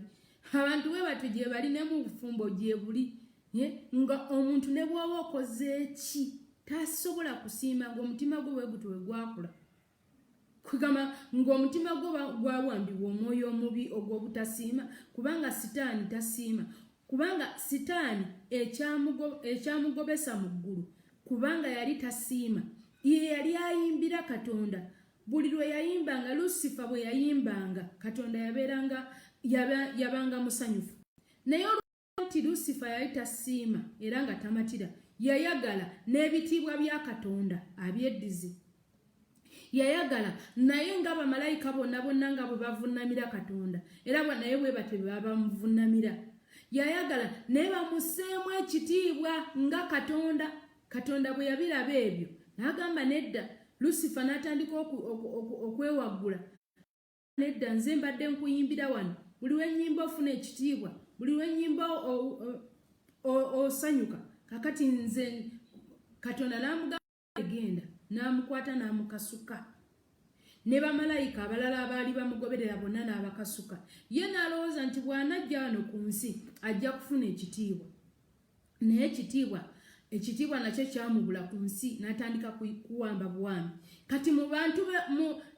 abantu bwe batyo gye bali ne mu bufumbo gye buli nga omuntu ne bw'oba okoze eki tasobola kusiima ng'omutima gwe bwe gutyo bwe gwakula kugamba ng'omutima gwe gwawambibwa omwoyo omubi ogw'obutasiima kubanga sitaani tasiima kubanga sitaani ekyamugobesa mu ggulu kubanga yali tasiima ye yali ayimbira katonda buli lwe yayimbanga lusifa bwe yayimbanga katonda yabanga musanyufu naye olwati lusifa yali tasiima era nga tamatira yayagala n'ebitiibwa bya katonda abyeddize yayagala naye nga bamalayika bonna nga bwe bavunnamira katonda era naye bwe batyo bwe bamuvunnamira yayagala naye bamuseemu ekitiibwa nga katonda bwe yabiraba ebyo n'agamba nedda lusifa n'atandika okwewaggula nedda nze mbadde nkuyimbira wano buli lw'ennyimba ofuna ekitiibwa buli lw'ennyimba osanyuka kakati nze katonda n'amugamba egenda n'amukwata n'amukasuka ne bamalayika abalala abaali bamugoberera bonna n'abakasuka ye n'alowooza nti bw'anajja wano ku nsi ajja kufuna ekitiibwa naye ekitiibwa nakyo kyamubula ku nsi n'atandika kuwamba buwambi kati mu bantu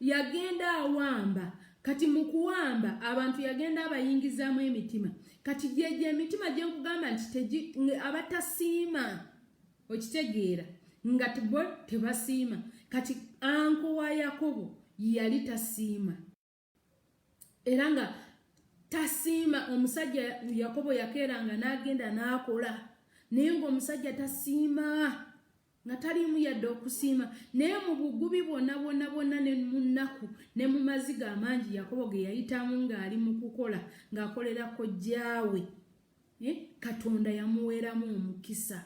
yagenda awamba kati mu kuwamba abantu yagenda abayingizaamu emitima kati gyegyo emitima gye nkugamba nti abatasiima okitegeera nga bo tebasiima kati anko wa yakobo yali tasiima era nga tasiima. Omusajja Yakobo yakeeranga n'agenda n'akola, naye ng'omusajja tasiima, nga taliimu yadde okusiima. Naye mu bugubi bwonna ne mu nnaku ne mu maziga amangi Yakobo ge yayitamu ng'ali mu kukola, ng'akolera kojjaawe, Katonda yamuweeramu omukisa.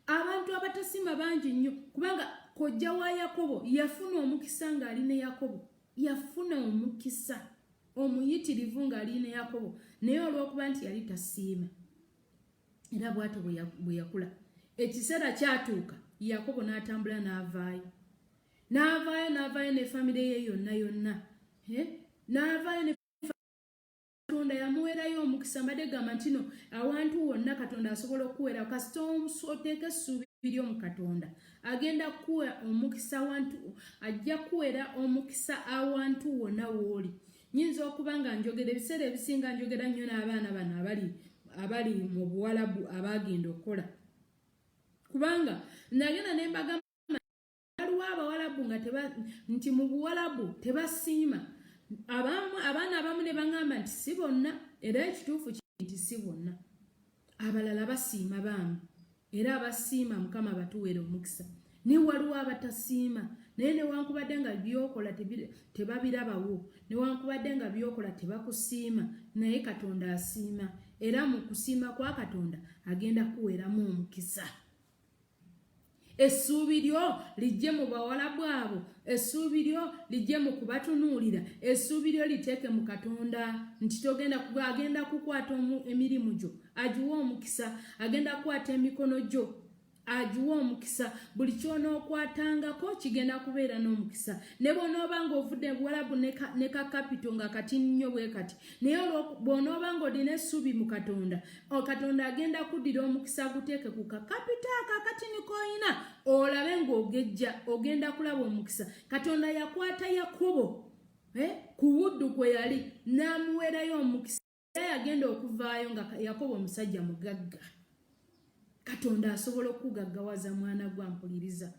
Abantu abatasiima bangi nnyo, kubanga kojja wa Yakobo yafuna omukisa ng'ali ne Yakobo, yafuna omukisa omuyitirivu ng'ali ne Yakobo, naye olw'okuba nti yali tasiima. Era bw'atyo bwe yakula. Ekiseera kyatuuka, Yakobo n'atambula n'avaayo ne famire ye yonna. N'avaayo ne Katonda yamuweerayo omukisa. Mbadde gamba nti no awantu wonna Katonda asobola okuweera, kasita oteeka essuubi lyo mu Katonda agenda kuwa omukisa ajja kuweera omukisa awantu wonna w'oli. Nyinza okuba nga njogera ebiseera ebisinga njogera nnyo n'abaana bano abali mu Buwalabu abagenda okukola, kubanga nagenda ne mbagamba waliwo Abawalabu nti mu Buwalabu tebasiima. Abaana abamu ne baŋŋamba nti si bonna, era ekituufu nti si bonna. Abalala basiima baami, era abasiima Mukama batuweera omukisa. Naye waliwo abatasiima, naye newankubadde nga byokola tebabirabawo, newankubadde nga byokola tebakusiima, naye Katonda asiima. Era mu kusiima kwa Katonda agenda kuweeramu omukisa. Essuubi lyo lijje mu Bawalabu abo, essuubi lyo lijje mu kubatunuulira, essuubi lyo liteeke mu Katonda nti agenda kukwata emirimu gyo agiwa omukisa, agenda kukwata emikono gyo agiwa omukisa. Buli ky'onookwatangako kigenda kubeera n'omukisa. Ne bw'onooba ng'ovudde Buwalabu ne ka kapito nga kati nnyo bwe kati, naye bw'onooba ng'olina essuubi mu Katonda, Katonda agenda kuddira omukisa guteeke ku kakapito akakatini k'olina, olabe ng'ogejja, ogenda kulaba omukisa. Katonda yakwata Yakobo ku buddu kwe yali n'amuweerayo omukisa. Yagenda okuvaayo nga Yakobo omusajja mugagga. Katonda asobola okugaggawaza mwana gwa mpuliriza.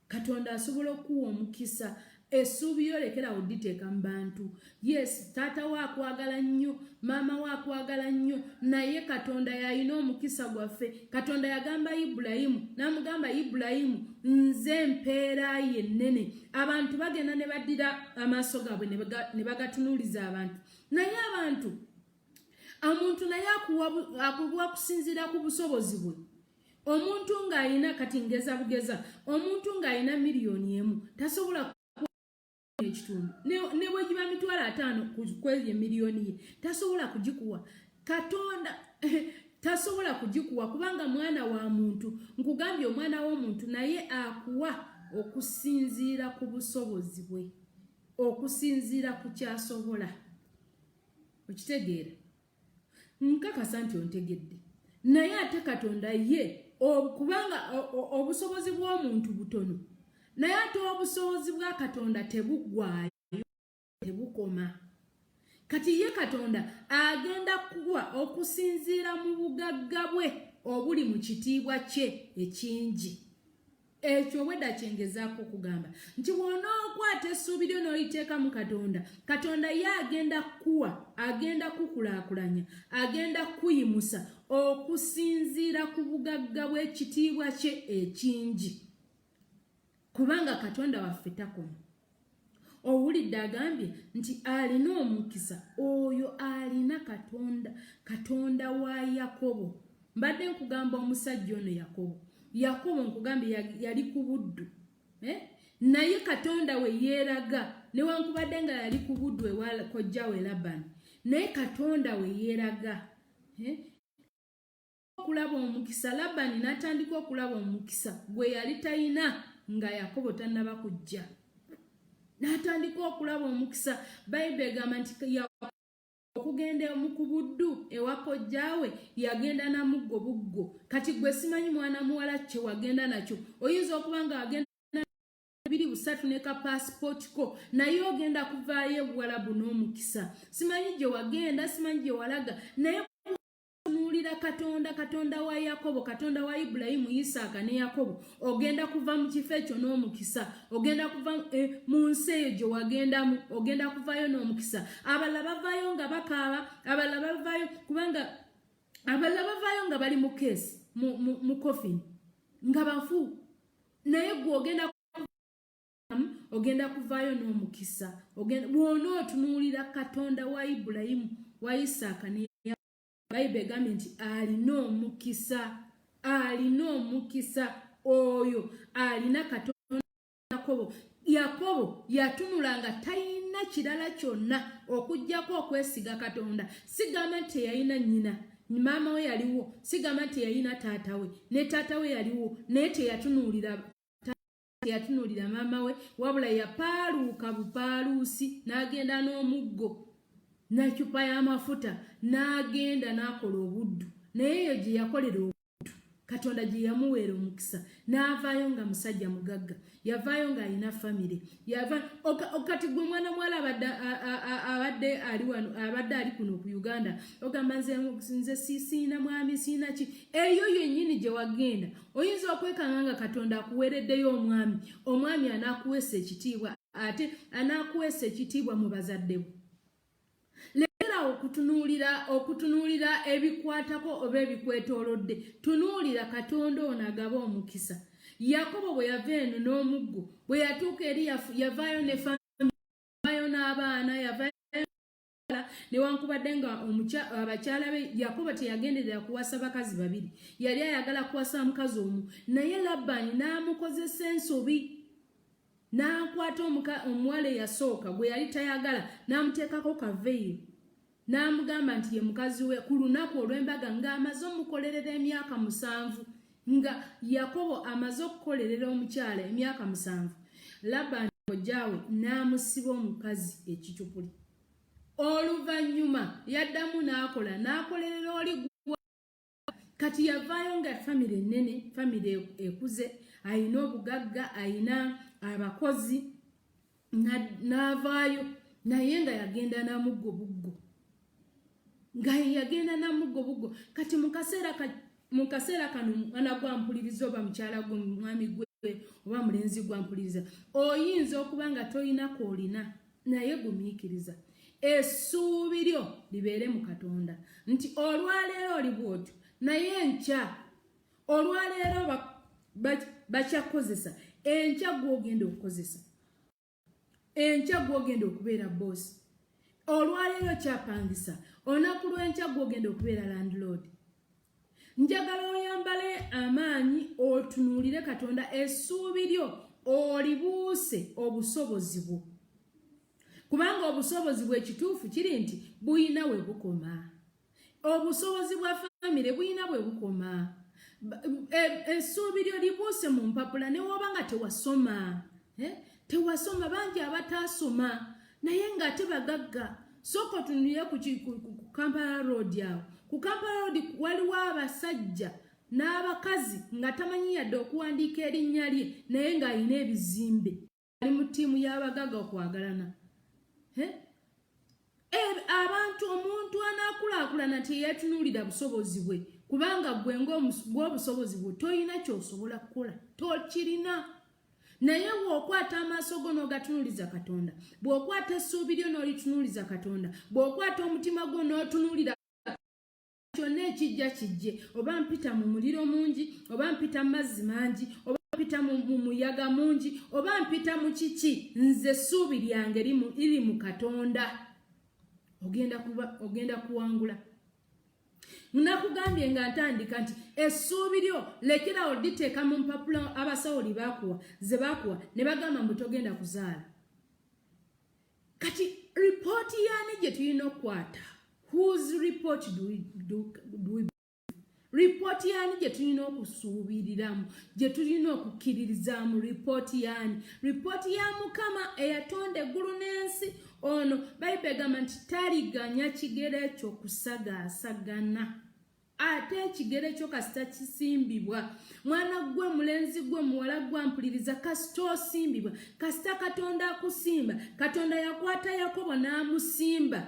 Katonda asobola okuwa omukisa. Essuubi lyo lekera odditeeka mu bantu. Yes, taata we akwagala nnyo, maama we akwagala nnyo, naye Katonda yalina omukisa gwaffe. Katonda yagamba Ibulayimu, n'amugamba Ibulayimu, nze mpeera yennene. Abantu bagenda ne baddira amaaso gaabwe ne bagatunuuliza abantu. Naye omuntu naye akuwa kusinziira ku busobozi bwe. Omuntu ng'alina kati ngeza bugeza, omuntu ng'alina miliyoni 1 tasobola ekitundu, ne bwe giba mitwalo 5 kw'eyo miliyoni ye tasobola kugikuwa. Katonda tasobola kugikuwa kubanga mwana wa muntu. Nkugambye omwana w'omuntu naye akuwa okusinziira ku busobozi bwe, okusinziira ku kyasobola. Okitegeera? Nkakasa nti ontegedde. Naye ate Katonda ye kubanga obusobozi bw'omuntu butono, naye ate obusobozi bwa Katonda tebuggwaayo, tebukoma. Kati ye Katonda agenda kuwa okusinziira mu bugagga bwe obuli mu kitiibwa kye ekingi. Ekyo bwedda kyengezaako okugamba nti bw'onookwata essuubi lyo n'oliteeka mu Katonda, Katonda ye agenda kuwa, agenda kukulaakulanya, agenda kuyimusa okusinziira ku bugagga bw'ekitiibwa kye ekingi. Kubanga Katonda waffe takoma. Owulidde agambye nti alina omukisa oyo alina Katonda wa Yakobo. Mbadde nkugamba omusajja ono Yakobo nkugambye yali ku buddu, naye Katonda we yeeraga, newankubadde nga yali ku buddu ewa kojja we Labani, naye Katonda we yeeraga. Okulaba omukisa, Labani n'atandika okulaba omukisa gwe yali talina nga Yakobo tannaba kujja. N'atandika okulaba omukisa. Bayibuli egamba nti okugenda mu kubuddu ewa kojjaawe yagenda na muggo buggo. Kati gwe simanyi mwana muwala kye wagenda nakyo. Oyinza okuba nga wagenda 2-3 ne ka passport ko, naye ogenda kuvaayo Buwalabu n'omukisa. Simanyi gye wagenda, simanyi gye walaga, naye tunuulira katonda katonda wa Yakobo katonda wa Ibulayimu Isaaka ne Yakobo ogenda kuva mu kifo ekyo n'omukisa ogenda kuva mu nsi eyo gye wagendamu ogenda kuvayo n'omukisa abalala bavaayo nga bakaaba abalala bavaayo kubanga abalala bavaayo nga bali mu keesi mu coffin nga bafu naye gwe ogenda kuvaayo n'omukisa bw'ona otunuulira katonda wa Ibulayimu wa Isaaka ne Bayibuli egambye nti alina omukisa oyo alina katonda Yakobo yatunula nga talina kirala kyonna okuggyako okwesiga katonda sigamba nti teyalina nnyina maama we yaliwo sigamba nti teyalina taata we ne taata we yaliwo naye teyatunuulira maama we wabula yapaaluuka bupaaluusi n'agenda n'omuggo n'ecupa y'amafuta n'agenda n'akola obuddu naye eyo gye yakolera obuddu katonda gye yamuweera omukisa n'avaayo nga musajja mugagga yavaayo ng'alina famire kati gwe mwana mwala abadde ali kuno ku Uganda ogamba nze siina mwami siina ki eyo yennyini gye wagenda oyinza okwekanga nga katonda akuweereddeyo omwami anaakuweesa ekitiibwa ate anaakuweesa ekitiibwa mu bazaddewo okutunuulira ebikwatako oba ebikwetoolodde tunuulira katonda ono agaba omukisa Yakobo bwe yava eno n'omuggo bwe yatuuka eri yavaayo ne famire yavaayo n'abaana yavaayo newankubadde nga abakyala be Yakobo teyagenderera kuwasa bakazi babiri yali ayagala kuwasa mukazi omu naye Labbaani n'amukozesa ensobi n'akwata omuwala eyasooka gwe yali tayagala n'amuteekako kaveeyo n'amugamba nti ye mukazi we ku lunaku olw'embaga ng'amaze omukolerera emyaka 7 nga Yakobo amaze okukolerera omukyala emyaka 7 Labbaani kojjaawe n'amusiba omukazi ekicupuli oluvannyuma yaddamu n'akolerera oli kati yavaayo nga famire ennene famire ekuze ayina obugagga ayina abakozi n'avaayo naye nga yagenda namuggo kati mu kaseera kano mwana gwampuliriza oba mukyala gwe mwami gwe oba mulenzi gwampuliriza oyinza okuba nga toyina koolina naye gumiikiriza essuubi lyo libeere mu katonda nti olwaleero oli bw'otyo naye enkya olwaleero bakyakozesa enkya gw'ogenda okukozesa enkya gw'ogenda okubeera boosi olwaleero kyapangisa olunaku lw'enkya gw'ogenda okubeera landlord njagala oyambale amaanyi otunuulire katonda essuubi lyo olibuuse obusobozi bwo kubanga obusobozi bw'ekituufu kiri nti buyina we bukoma obusobozi bwa famire buyina bwe bukoma essuubi lyo libuuse mu mpapula ne woba nga tewasoma bangi abataasoma naye ng'ate bagagga sooka otunulire ku Kampala Road awo ku Kampala Road waliwo abasajja n'abakazi nga tamanyi yadde okuwandiika erinnya lye naye ng'alina ebizimbe ali mu ttiimu y'abagagga okwagalana omuntu anaakulaakulana teyeetunuulira busobozi bwe kubanga gwe ng'obusobozi bwe toyina ky'osobola kukola tokirina naye bw'okwata amaaso go n'ogatunuuliza katonda bw'okwata essuubi lyo n'olitunuuliza katonda bw'okwata omutima gwo n'otunuulira kyonna ekijja kijje oba mpita mu muliro mungi oba mpita mu mazzi mangi oba mpita mu muyaga mungi oba mpita mu kiki nze essuubi lyange liri mu katonda ogenda kuwangula nakugambye nga ntandika nti essuubi lyo lekerawo diteeka mu mpapula abasawo ze bakuwa ne bagamba mbu togenda kuzaala kati ripooti yaani gye tulina okukwata whose report do we ripooti yaani gye tulina okusuubiriramu gye tulina okukkiririzaamu ripooti yaani ripooti ya Mukama eyatonda eggulu n'ensi ono Bayibuli egamba nti taliganya kigere kyo kusagaasagana ate ekigere kyo kasita kisimbibwa mwana gwe mulenzi gwe muwala gwampuliriza kasita osimbibwa kasita katonda akusimba katonda yakwata Yakobo n'amusimba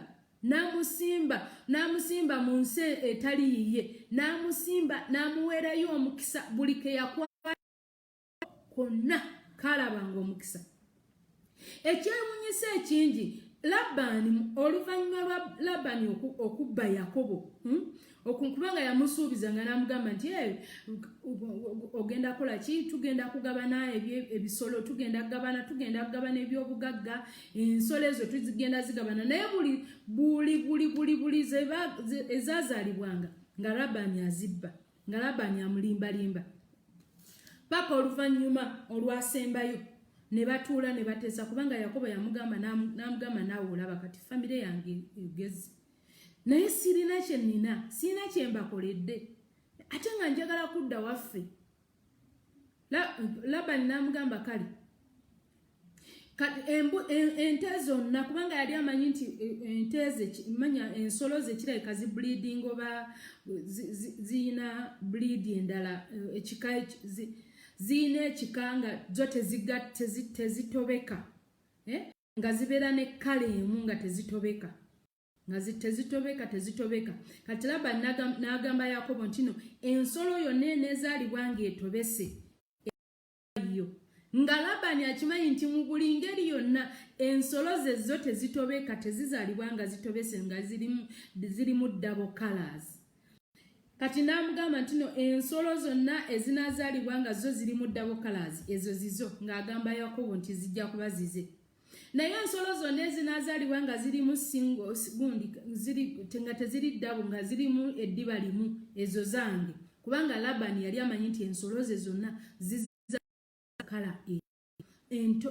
n'amusimba mu nsi etali yiye, n'amusimba n'amuweerayo omukisa buli ke yakwata konna kalabanga omukisa. Ekyewuunyisa ekingi Labani oluvannyuma lwa Labani okubba Yakobo kubanga yamusuubiza nga n'amugamba nti ogenda kola ki, tugenda kugabana ebisolo, tugenda kugabana ebyobugagga, ensolo ezo tuzigenda zigabana, naye buli ezazaalibwanga nga Labani azibba, nga Labani amulimbalimba paka oluvannyuma olwasembayo ne batuula ne bateesa, kubanga Yakobo yamugamba n'amugamba naawe olaba kati famire yange egezi, naye sirina kye nnina, sirina kye mbakoledde, ate nga njagala kudda waffe. Labani n'amugamba kale ente zonna, kubanga yali amanyi nti ente ze manya ensolo ze kirabika zi bleeding oba ziyina bleed endala ekika ziyina ekika nga zo tezitobeka nga zibeera ne kale emu nga tezitobeka, tezitobeka. Kati Labani n'agamba Yakobo nti no ensolo yonna eneezaalibwa ng'etobese yo, nga Labani akimanyi nti mu buli ngeri yonna ensolo ze zo tezitobeka, tezizaalibwa nga zitobese, nga zirimu double colors. Kati n'amugamba nti no ensolo zonna ezinaazaalibwa nga zo zirimu double colors, ezo zizo, ng'agamba Yakobo nti zijja kuba zize. Naye ensolo zonna ezinaazaalibwa nga zirimu single gundi nga teziri double, nga zirimu eddiba limu, ezo zange, kubanga Labani yali amanyi nti ensolo ze zonna kala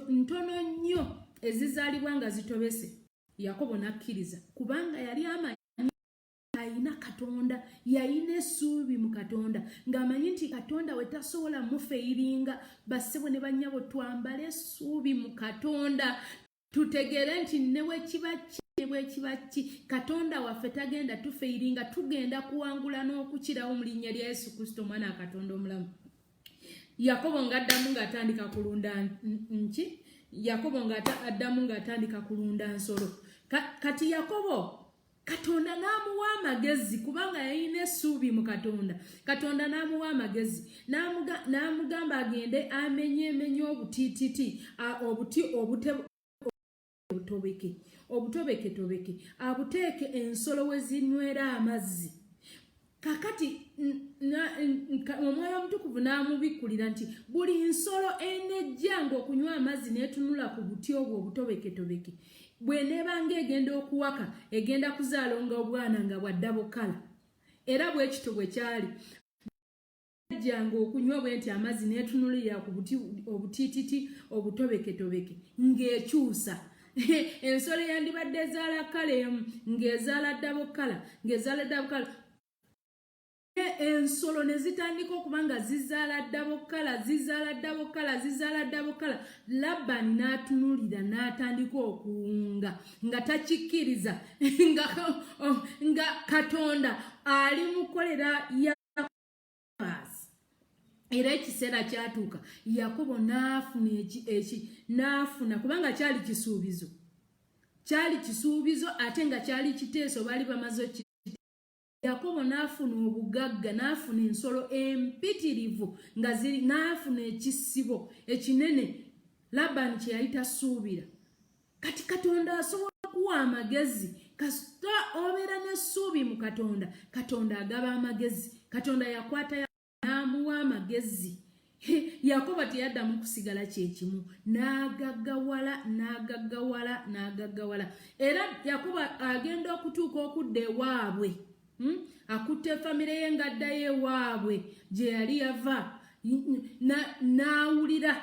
ntono nnyo ezizaalibwa nga zitobese. Yakobo n'akkiriza kubanga yali amanyi ayina Katonda, yayina essuubi mu Katonda, ng'amanyi nti Katonda we tasobola mufeeyiringa. Bassebo ne bannyabo twambale essuubi mu Katonda, tutegere nti ne bwe kiba ki Katonda waffe tagenda tufeeyiringa, tugenda kuwangula n'okukirawo mu linnya lya Yesu Kristo Mwana wa Katonda omulamu. Yakobo ng'addamu ng'atandika kulunda ng'atandika kulunda nsolo. Kati Yakobo Katonda n'amuwa amagezi kubanga yayina essuubi mu Katonda. Katonda n'amuwa amagezi, n'amugamba agende amenye obutiititi, obutobeke abuteeke ensolo we zinywera amazzi. Kakati Omwoyo Omutukuvu n'amubikkulira nti buli nsolo enejjanga okunywa amazzi n'etunula ku buti obwo obutobeketobeke, bw'eneebanga egenda okuwaka egenda kuzaalonga obwana nga bwa ddabokala. Era bwe kityo bwe kyali, jjanga okunywa bwe nti amazzi n'etunulira ku buti obutiititi obutobeketobeke ng'ekyusa. Ensolo yandibadde ezaala kala emu ng'ezaala ddabokala. Ensolo ne zitandika okuba nga zizaala ddabokala. Labani n'atunulira n'atandika okuwunga nga takikkiriza nga Katonda ali mukolera era ekiseera kyatuuka Yakobo n'afuna kubanga kyali kisuubizo ate nga kyali kiteeso baali bamaze. Yakobo n'afuna obugagga, n'afuna ensolo empitirivu nga n'afuna ekisibo ekinene Labani kye yali tasuubira. Kati Katonda asobola kuwa amagezi, kasita obeera n'essuubi mu Katonda, Katonda agaba amagezi. Katonda yakwata n'amuwa amagezi. Yakobo teyaddamu kusigala kyekimu, n'agaggawala. Era Yakobo agenda okutuuka okudda ewaabwe. Akutte famire ye ng'addayo ewaabwe gye yali yava, n'awulira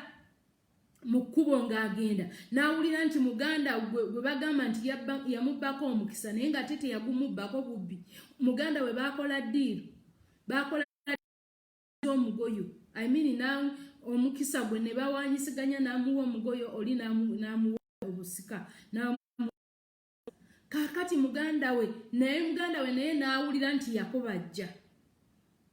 mu kkubo ng'agenda, n'awulira nti muganda gwe bagamba nti yamubbako omukisa naye nga tete yagumubbako bubbi. Muganda we bakola ddiiru, omugoyo omukisa gwe ne bawanyisiganya, n'amuwa omugoyo oli n'amuwa obusika. Kakati muganda we naye n'awulira nti Yakobo ajja,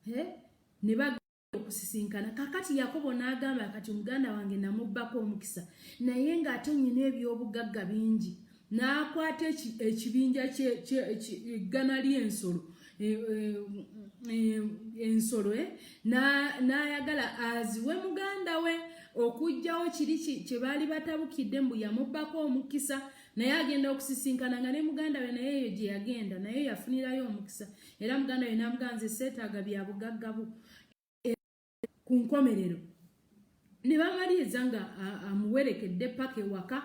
ne bagenda okusisinkana. Kakati Yakobo n'agamba kati muganda wange namubbako omukisa naye ng'ate nnyina ebyobugagga bingi, n'akwata ekibinja eggana ly'ensolo ensolo n'ayagala aziwe muganda we okujjawo kiri kye baali batabukidde mbu yamubbako omukisa naye agenda okusisinkana nga ne muganda we naye eyo gye yagenda naye yafunirayo omukisa era muganda we namuganze seetaaga bya bugagga bu ku nkomerero ne bamaliriza nga amuwerekedde paka ewaka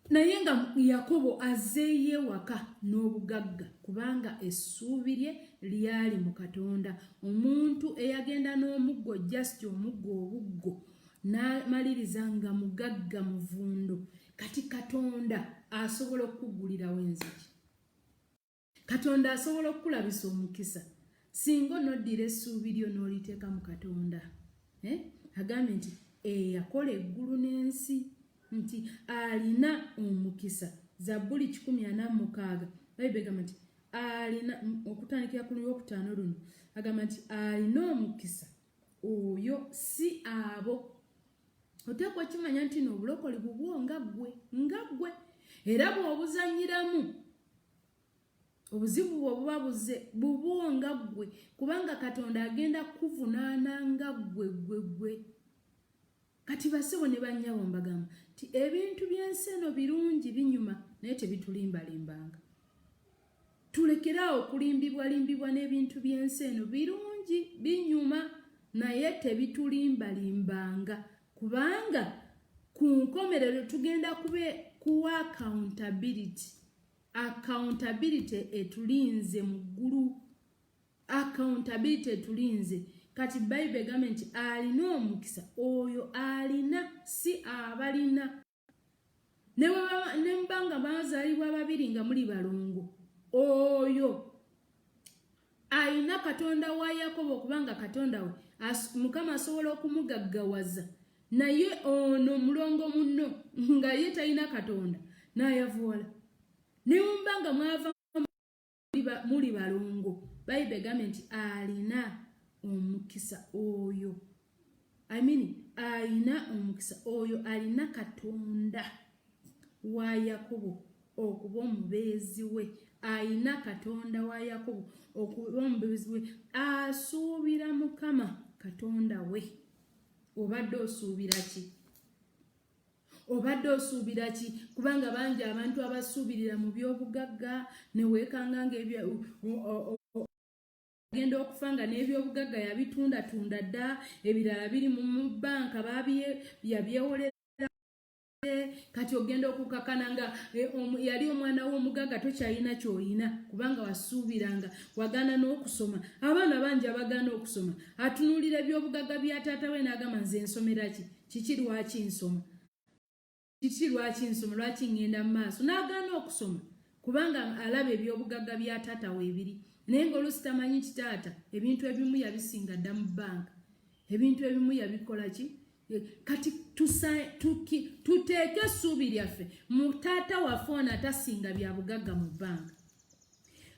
naye nga Yakobo azeeye waka n'obugagga kubanga essuubi lye lyali mu Katonda. Omuntu eyagenda n'omuggo just omuggo obuggo n'amaliriza nga mugagga muvundo kati Katonda asobola okukugulirawo enzigi. Katonda asobola okukulabisa omukisa singa onoddira essuubi lyo n'oliteeka mu Katonda. Agambye nti eyakola eggulu n'ensi nti alina omukisa. Zabbuli 146 Bayibuli egamba nti alina okutandikira ku Lwokutaano luno agamba nti alina omukisa oyo si abo. Oteekwa okimanya nti n'obulokole bubwo nga ggwe era bw'obuzanyiramu obuzibu bwo buba bubwo nga ggwe kubanga Katonda agenda kukuvunaana nga ggwe. Kati basebo ne bannyabo mbagamba nti ebintu by'ensi eno birungi binyuma naye tebitulimbalimbanga. Tulekeraawo okulimbibwalimbibwa n'ebintu by'ensi eno birungi binyuma naye tebitulimbalimbanga kubanga ku nkomerero tugenda kuwa accountability etulinze mu ggulu. Accountability etulinze kati Bayibuli egamba nti alina omukisa oyo alina si abalina. Ne mbanga bazaalibwa babiri nga muli balongo oyo alina Katonda wa Yakobo kubanga Katonda we Mukama asobola okumugaggawaza naye ono mulongo munno nga ye talina Katonda n'ayavuwala. Ne mbanga mwava muli balongo Bayibuli egamba nti alina omukisa oyo alina omukisa oyo alina Katonda wa Yakobo okuba omubeezi we. Alina Katonda wa Yakobo okuba omubeezi we asuubira Mukama Katonda we. Obadde osuubira ki? Kubanga bangi abantu abasuubirira mu byobugagga ne weekanga agenda okufanga n'ebyobugagga yabitunda dda ebirala biri mu banka yabyewolera kati ogenda okukakana nga yali omwana w'omugagga tokyalina ky'olina kubanga wasuubiranga wagana n'okusoma. Abaana bangi abagana okusoma atunuulira ebyobugagga bya taata we n'agamba nze nsomera ki? Kiki lwaki nsoma? Lwaki ngenda mu maaso? N'agaana okusoma kubanga alaba ebyobugagga bya taata we ebiri. Naye ng'oluusi tamanyi nti taata ebintu ebimu yabisinga dda mu banka, ebintu ebimu yabikola ki? Kati tuteeke essuubi lyaffe mu taata waffe ono atasinga bya bugagga mu banka.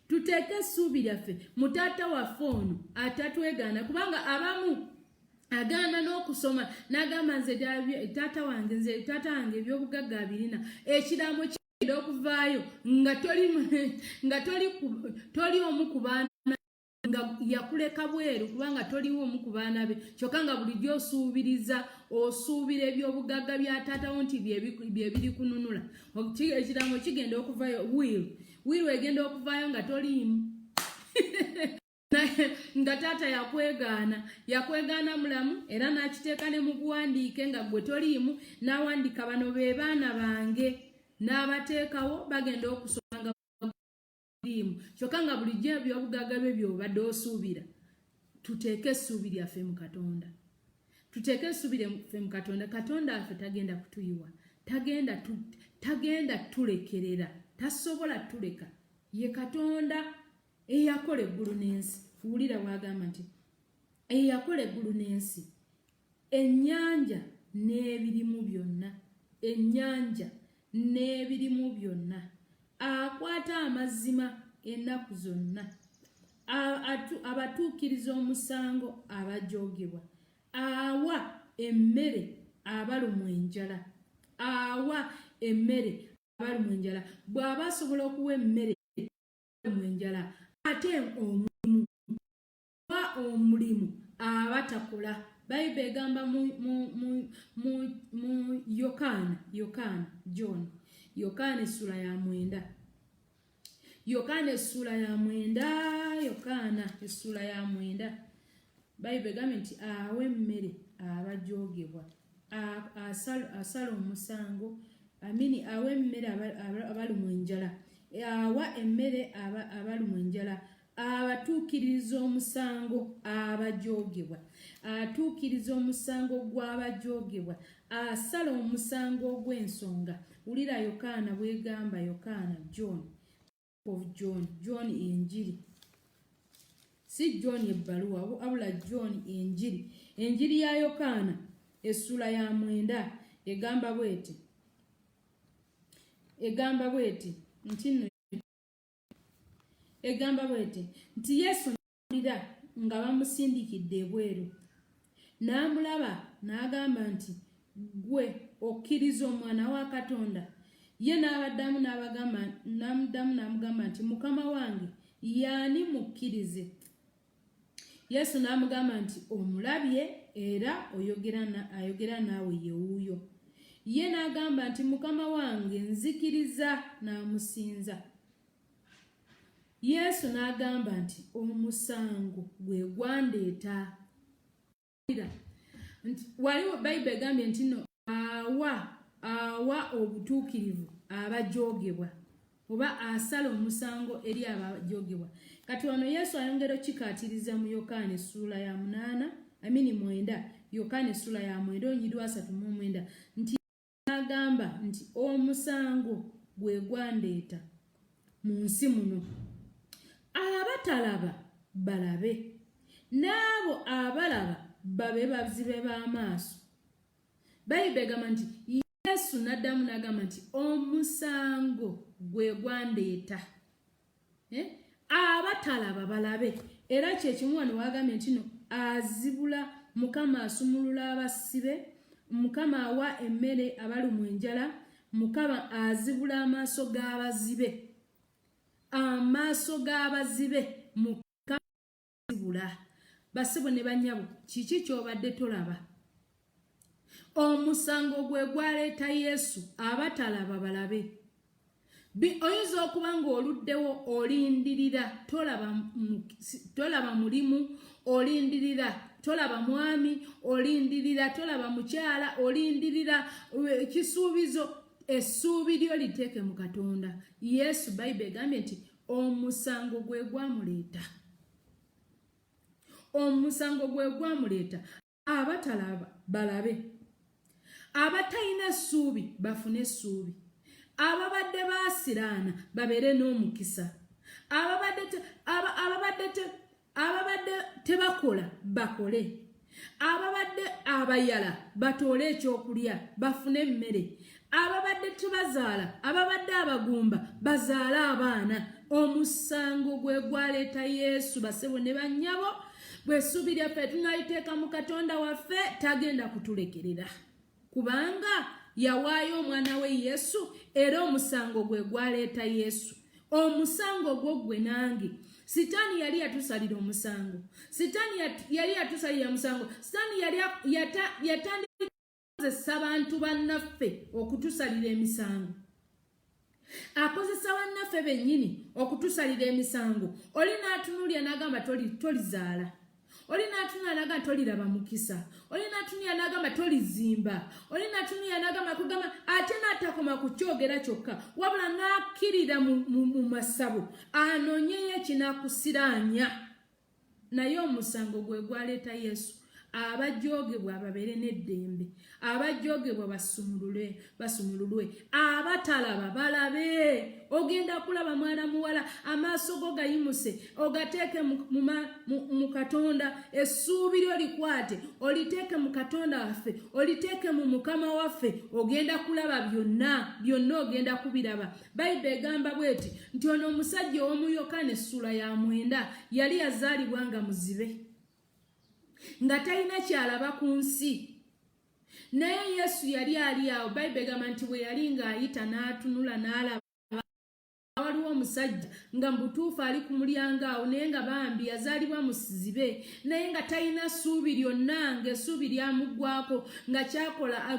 Tuteeke essuubi lyaffe mu taata waffe ono atatwegaana kubanga abamu agaana n'okusoma n'agamba nze taata wange ebyobugagga abirina ekiraamo kigenda okuvaayo nga toli omu ku baana nga yakuleka bweru kubanga toliwo omu ku baana be kyokka nga bulijjo osuubira ebyobugagga bya taatawo nti bye biri kununula. Ekiraamo kigenda okuvaayo wiiru egenda okuvaayo nga toliimu nga taata yakwegaana mulamu era n'akiteeka ne mu buwandiike nga gwe toliimu n'awandiika bano be baana bange n'abateekawo bagenda okusoma nga liimu kyokka nga bulijjo ebyobugagga bye by'obadde osuubira. Tuteeke essuubi lyaffe mu Katonda. Katonda affe tagenda kutuyiwa, tagenda tulekerera, tasobola tuleka. Ye Katonda eyakola eggulu n'ensi. Wulira bw'agamba nti eyakola eggulu n'ensi, ennyanja n'ebirimu byonna, akwata amazima ennaku zonna, abatuukiriza omusango abajoogebwa, awa emmere abalumwa enjala, awa emmere abalumwa enjala bw'aba asobola okuwa emmere abalumwa enjala ate omulimu aba takola. Bayibuli egamba mu Yokaana essula ya 9. Yokaana essula ya 9. Bayibuli egamba nti awa emmere abajoogebwa, asala omusango, awa emmere abalumwa enjala, awa emmere abalumwa enjala, abatuukiriza omusango abajoogebwa, atuukiriza omusango gw'abajoogebwa, asala omusango ogw'ensonga. Wulira Yokaana bwegamba, Yokaana John enjiri, si John ebbaluwa wabula John enjiri ya Yokaana essula ya 9 egamba bweti nti Yesu n'awulira nga bamusindikidde ebweru, n'amulaba n'agamba nti gwe okkiriza Omwana wa Katonda. Ye n'amuddamu n'amugamba nti Mukama wange, y'ani mukkirize? Yesu n'amugamba nti omulabye era ayogera naawe ye wuuyo. Ye n'agamba nti Mukama wange, nzikiriza, n'amusinza. Yesu n'agamba nti omusango gwe gwandeeta. Waliwo Bayibuli egambye nti no awa obutuukirivu abajoogebwa, oba asala omusango eri abajoogebwa. Kati wano Yesu ayongera okikaatiriza mu Yokaana essula ya 9, Yokaana essula ya 9 onyiri wa 39 nti agamba nti omusango gwe gwandeeta mu nsi muno, abatalaba balabe, n'abo abalaba babe bazibe b'amaaso. Bayibuli egamba nti Yesu n'addamu n'agamba nti omusango gwe gwandeeta, abatalaba balabe. Era kyekimu wano wagambye nti no azibula, Mukama asumulula abasibe, Mukama awa emmere abalumwa enjala, Mukama azibula amaaso g'abazibe. Amaaso g'abazibe Mukama azibula. Basibo ne bannyabo, kiki ky'obadde tolaba? Omusango gwe gwaleeta Yesu, abatalaba balabe. Oyinza okuba ng'oluddewo olindirira, tolaba mulimu, olindirira tolaba mwami, olindirira tolaba mukyala, olindirira ekisuubizo. Essuubi lyo liteeke mu Katonda. Yesu Bayibuli egambye nti omusango gwe gwamuleeta. Omusango gwe gwamuleeta, abatalaba balabe, abatalina essuubi bafune essuubi, ababadde baasiraana babeere n'omukisa, ababadde tebakola bakole, ababadde abayala batoole ekyokulya bafune emmere, ababadde tebazaala, ababadde abagumba bazaale abaana. Omusango gwe gwaleeta Yesu. Basebo ne bannyabo, bw'essuubi lyaffe tunaliteeka mu Katonda waffe, tagenda kutulekerera, kubanga yawaayo omwana we Yesu, era omusango gwe gwaleeta Yesu. Omusango gwo gwe nange. Sitaani yali yatusalira omusango. Sitaani yali yatusalira musango. Sitaani yatandika akozesa abantu bannaffe okutusalira emisango. Akozesa bannaffe bennyini okutusalira emisango. Oli n'atunuulya n'agamba tolizaala. Oli n'atunuulya n'agamba toliraba mukisa. Oli n'atunuulya n'agamba tolizimba. Oli n'atunuulya n'agamba kugamba ate n'atakoma ku kyogera kyokka, wabula n'akkirira mu masabo anoonyeyo ekinaakusiraanya. Naye omusango gwe gwaleeta Yesu. Abajoogebwa babeere n'eddembe, abajoogebwa basumululwe, abatalaba balabe. Ogenda kulaba mwana muwala, amaaso go gayimuse, ogateeke mu Katonda. Essuubi lyo likwate, oliteeke mu Katonda waffe, oliteeke mu Mukama waffe. Ogenda kulaba byonna ogenda kubiraba. Bayibuli egamba bweti nti ono omusajja ow'omu Yokaana essula ya 9 yali yazaalibwa nga muzibe, nga talina kyalaba ku nsi, naye Yesu yali ali awo. Bayibuli egamba nti bwe yali ng'ayita n'atunula n'alaba waliwo omusajja nga mbutuufu ali ku mulyango awo, naye nga bambi yazaalibwa musizibe, naye nga talina ssuubi lyonna, ng'essuubi lyamuggwako, nga kyakola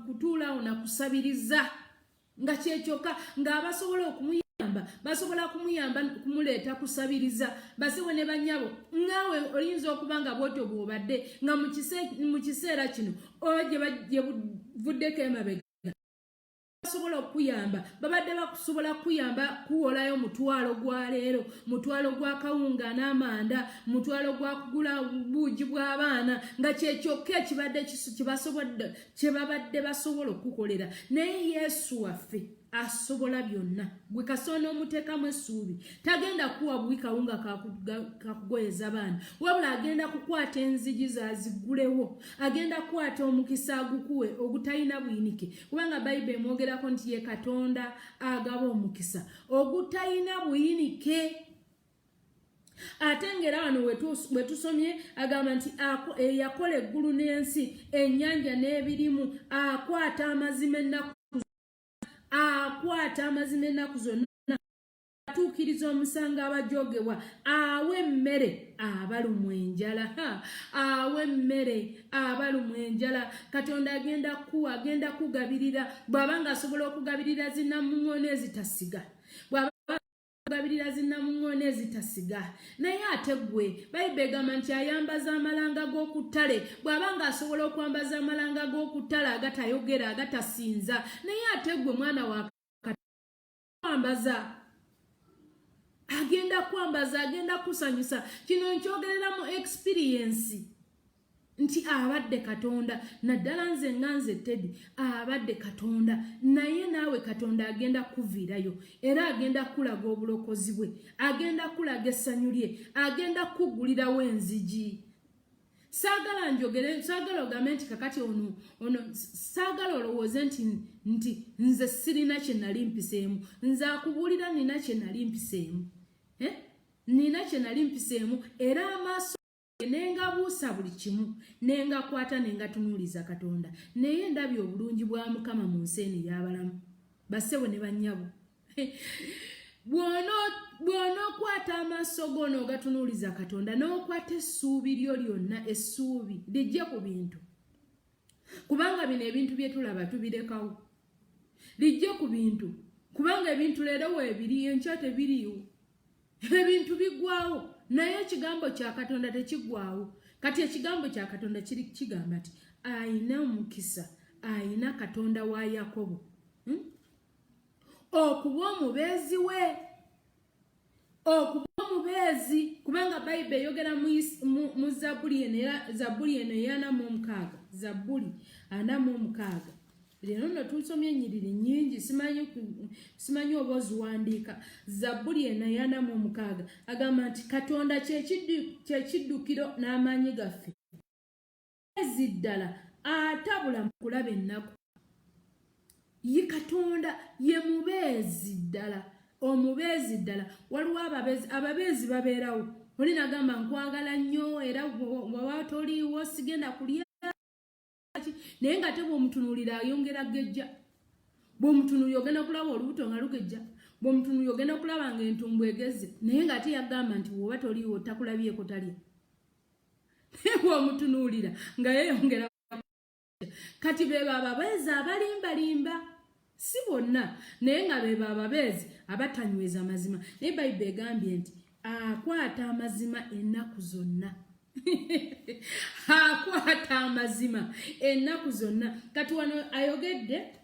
kutuulawo na kusabiriza, nga kyekyokka ng'abasobola okumuyamba, basobola kumuyamba kumuleeta kusabiriza. Basiwe ne bannyabo, ngaawe oyinza okuba nga bwotyo bw'obadde nga mu kiseera kino gye buvuddeko emabega basobola okuyamba, babadde bakusobola kuyamba kuwolayo mutwalo gwa leero, mutwalo gwa kawunga n'amanda, mutwalo gwa kugula buugi bw'abaana, nga kyekyokka ekibadde kye babadde basobola okukolera. Naye Yesu waffe asobola byonna. Gwe kasona omuteekamu essuubi tagenda kuwa bwi kawunga kakugoyeza baana, wabula agenda kukwata enzigi zazigulewo, agenda kukwata omukisa agukuwe ogutalina buyinike, kubanga Bayibuli emwogerako nti ye Katonda agaba omukisa ogutalina buyinike. Ate ngera wano bwe tusomye agamba nti yakola eggulu n'ensi, ennyanja n'ebirimu, akwata amazima ennaku zonna, atuukiriza omusango abajogebwa, awa emmere abalumwa enjala. Awa emmere abalumwa enjala. Katonda agenda kugabirira, bw'abanga asobola okugabirira zinnamuŋŋoona ezitasiga. Naye ate gwe Bayibuli egamba nti ayambaza amalanga g'oku ttale, bw'abanga asobola okwambaza amalanga g'oku ttale agatayogera, agatasinza. Naye ate gwe mwana wa kwambaza, agenda kusanyusa. Kino nkyogerera mu experience nti abadde Katonda, naddala nze nganze Teddy abadde Katonda, naye naawe Katonda agenda kuviirayo era agenda kulaga obulokozi bwe, agenda kulaga essanyu lye, agenda kugulirawo enzigi. Saagala ogambe nti kakati ono saagala olowooze nti nze sirina kye nali mpiseemu. Nze akubuulira nina kye nali mpiseemu, nina kye nali mpiseemu, era amaaso nengabuusa buli kimu, nengakwata nengatunuuliza Katonda. Naye ndabye obulungi bwa Mukama mu nsi eno ey'abalamu. Bassebo ne bannyabo, bw'onookwata amaaso go n'ogatunuuliza Katonda, n'okwata essuubi lyo lyonna, essuubi lijje ku bintu, kubanga bino ebintu bye tulaba tubirekawo. Lijje ku bintu, kubanga ebintu leero weebiri, enkya tebiriiwo, ebintu biggwawo, naye ekigambo kya Katonda tekiggwawo. Kati ekigambo kya Katonda kigamba nti ayina omukisa, ayina Katonda wa Yakobo okuba omubeezi we, okuba omubeezi, kubanga Bayibuli eyogera mu Zabbuli eno eyana mu omukaaga, Zabbuli ana mu omukaaga. Leero nno tusomye ennyiriri nnyingi, simanyi oba oziwandiika. Zabbuli eno eyana mu omukaaga agamba nti Katonda kyekiddukiro n'amaanyi gaffe, ezi ddala atabula mu kulaba ennaku. Ye Katonda ye mubeezi ddala, omubeezi ddala. Waliwo ababeezi babeerawo, oli nagamba nkwagala nnyo era bw'oba toliiwo sigenda kulya, naye nga te bw'omutunuulira ayongera gejja. Bw'omutunuulira ogenda kulaba olubuto nga lugejja, bw'omutunuulira ogenda kulaba nga entumbu egezze, naye nga te yagamba nti bw'oba toliiwo takulabyeko talya. Bw'omutunuulira nga yeeyongera. Kati be ababeezi abalimbalimba, si bonna, naye nga be ababeezi abatanyweza mazima. Naye Bayibuli egambye nti akwata amazima ennaku zonna. Akwata amazima ennaku zonna. Kati wano ayogedde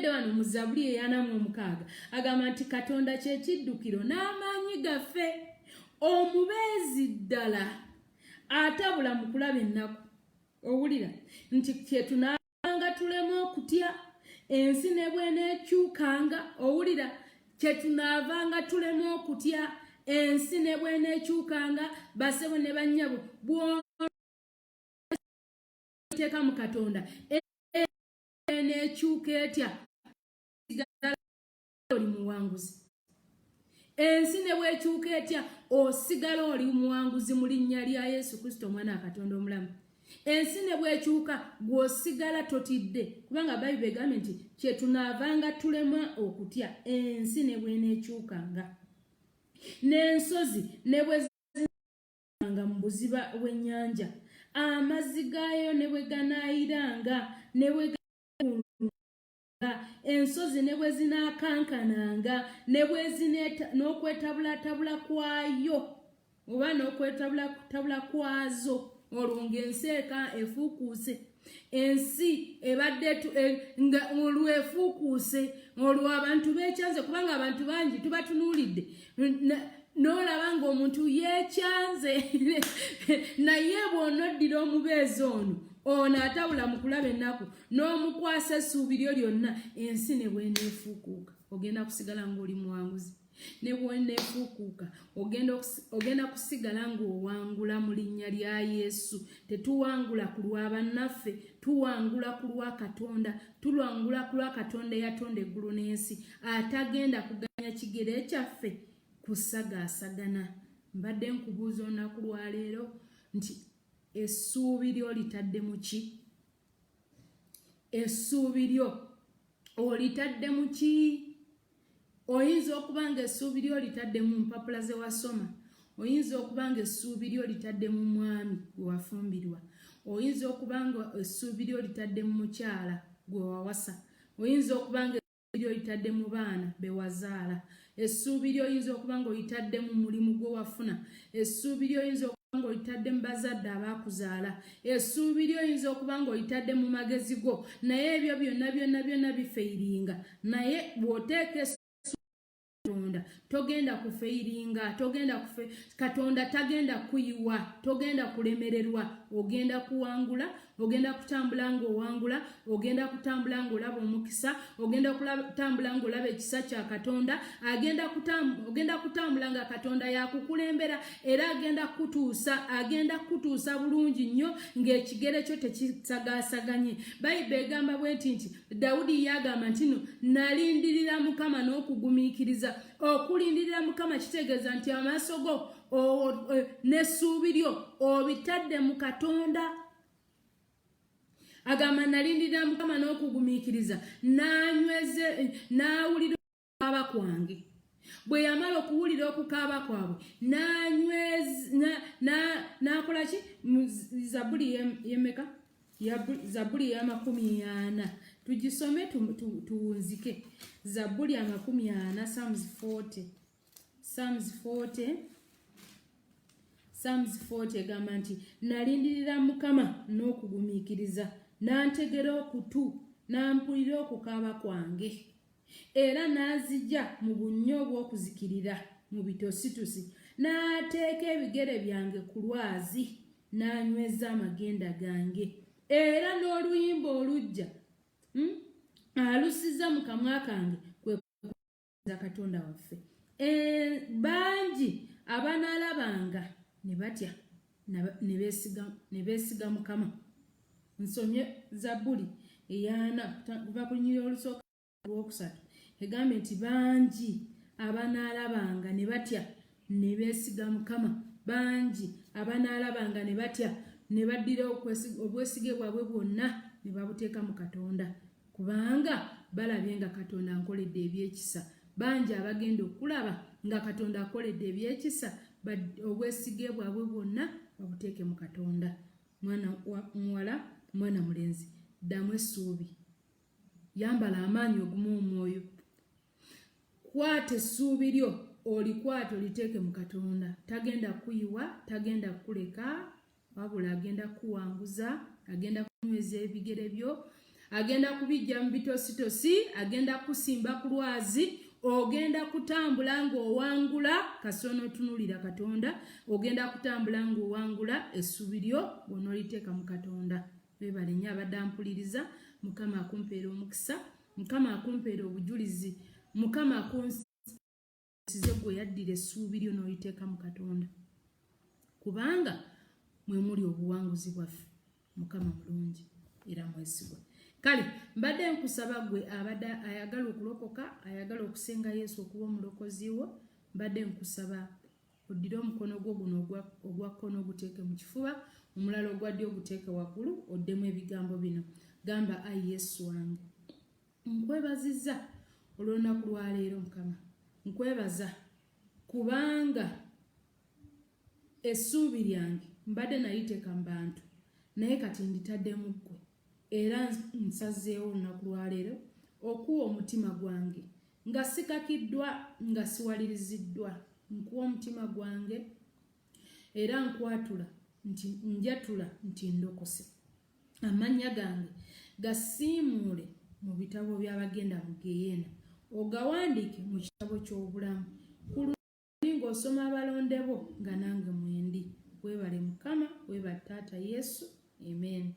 wano mu Zabbuli eyana mu omukaaga agamba nti Katonda kyekiddukiro n'amaanyi gaffe, omubeezi ddala atabula mu kulaba ennaku. Owulira nti kyetunaabanga tulema okutya, ensi ne bw'eneekyukanga. Owulira kyetunaavanga tulema okutya, ensi ne bw'eneekyukanga. Bassebo ne bannyabo, bw'oteeka mu Katonda eneekyuka etya, oli muwanguzi. Ensi ne bw'ekyuka etya, osigala oli muwanguzi mu linnya lya Yesu Kristo, omwana wa Katonda omulamu. ensi ne bwekyuka gw'osigala totidde kubanga bayibuli egambye nti kyetunaavanga tulema okutya ensi ne bweneekyukanga n'ensozi ne bwezanga mu buziba bw'ennyanja amazzi gaayo ne bwe ganaayiranga ne bwe ensozi ne bwe zinaakankananga ne bwe n'okwetabulatabula kwayo oba n'okwetabulatabula kwazo olwo ng'ensi eka efuukuuse ensi ebadde olwo efuukuuse olwo abantu beekyanze kubanga abantu bangi tubatunuulidde n'olaba ng'omuntu yeekyanze naye bw'onoddira omubeezi ono atawula mu kulaba ennaku n'omukwasa essuubi lyo lyonna ensi ne bweneefuukuuka ogenda kusigala ng'oli muwanguzi ne bweneefuukuuka ogenda kusigala ng'owangula mu linnya lya Yesu. Tetuwangula ku lwa bannaffe, tuwangula ku lwa Katonda, tulwangula ku lwa Katonda eyatonda eggulu n'ensi atagenda kuganya kigere kyaffe kusagaasagana. Mbadde nkubuuza olunaku lwa leero nti essuubi lyo litadde mu ki? Essuubi lyo olitadde mu ki? Oyinza okuba nga essuubi lyo litadde mu mpapula ze wasoma, oyinza okuba nga essuubi lyo litadde mu mwami gwe wafumbirwa, oyinza okuba nga essuubi lyo litadde mu mukyala gwe wawasa, oyinza okuba nga essuubi lyo litadde mu baana be wazaala, essuubi lyo oyinza okuba nga olitadde mu mulimu gwe wafuna, essuubi lyo oyinza okuba nga olitadde mu bazadde abaakuzaala, essuubi lyo oyinza okuba nga olitadde mu magezi go, naye ebyo byonna bifeyiringa. Naye bw'oteeka Katonda togenda kufeyiringa, Katonda tagenda kuyiwa, togenda kulemererwa, ogenda kuwangula, ogenda kutambula ng'owangula, ogenda kutambula ng'olaba omukisa, ogenda kutambula ng'olaba ekisa kya Katonda, ogenda kutambula nga Katonda yakukulembera era agenda kutuusa bulungi nnyo ng'ekigere kyo tekisagaasaganye. Bayibuli egamba bweti nti Dawudi yagamba nti nalindirira Mukama n'okugumiikiriza. Okulindirira Mukama kitegeeza nti amaaso go n'essuubi lyo obitadde mu Katonda. Agamba nalindirira Mukama n'okugumiikiriza n'awulira okukaaba kwange. Bwe yamala okuwulira okukaaba kwabwe n'akola ki? Zabbuli y'emeka? Zabbuli ya 40. Tugisome tuwunzike. Zabbuli ya 40, Psalms 40 egamba nti nalindirira Mukama n'okugumiikiriza, n'antegera okutu, n'ampulira okukaaba kwange, era n'azijja mu bunnya obw'okuzikirira mu bitositusi, n'ateeka ebigere byange ku lwazi, n'anyweza amagenda gange, era n'oluyimba olujja alusiza mu kamwa kange kwe kuza Katonda waffe. Bangi abanaalabanga ne batya ne beesiga Mukama. Nsomye Zabbuli eyana kuva ku nnyiriri olusooka olwokusatu egambye nti bangi abanaalabanga ne batya ne beesiga Mukama. Bangi abanaalabanga ne batya ne baddira obwesige bwabwe bwonna ne babuteeka mu Katonda kubanga balabye nga Katonda ankoledde ebyekisa. Bangi abagenda okulaba nga Katonda akoledde ebyekisa obwesige bwabwe bwonna babuteeke mu Katonda. Mwana muwala, mwana mulenzi, ddamu essuubi, yambala amaanyi ogumu omwoyo, kwata essuubi lyo olikwata oliteeke mu Katonda. Tagenda kuyiwa, tagenda kuleka, wabula agenda kuwanguza, agenda kunyweza ebigere byo, agenda kubijja mu bitositosi, agenda kusimba ku lwazi, ogenda kutambula ng'owangula kasono tunulira Katonda, ogenda kutambula ng'owangula essuubi lyo bw'onooliteeka mu Katonda. Weebale nnyo abadde ampuliriza. Mukama akumpeera omukisa, Mukama akumpeera obujulizi, Mukama akunsize gwe yaddira essuubi lyo n'oliteeka mu Katonda kubanga mwe muli obuwanguzi bwaffe. Mukama mulungi era mwesigwa. Kale mbadde nkusaba gwe abadde ayagala okulokoka, ayagala okusenga Yesu okuba omulokozi wo, mbadde nkusaba oddire omukono gwo guno ogwa kkono oguteeke mu kifuba, omulala ogwa ddyo oguteeke waggulu oddemu ebigambo bino. Gamba, ayi Yesu wange, nkwebazizza olw'olunaku lwaleero Mukama. Nkwebaza kubanga essuubi lyange mbadde naliteeka mu bantu, naye kati nditaddemu ggwe, era nsazeewo olunaku lwaleero okuwa omutima gwange nga sikakiddwa, nga siwaliriziddwa. Nkuwa omutima gwange era nkwatula nti njatula nti ndokose. Amannya gange gasiimuule mu bitabo by'abagenda mu Geyeena, ogawandiike mu kitabo ky'obulamu. Ku lunaku ng'osoma abalonde bo nga nange mwendi. Weebale Mukama, weebale Taata Yesu, amen.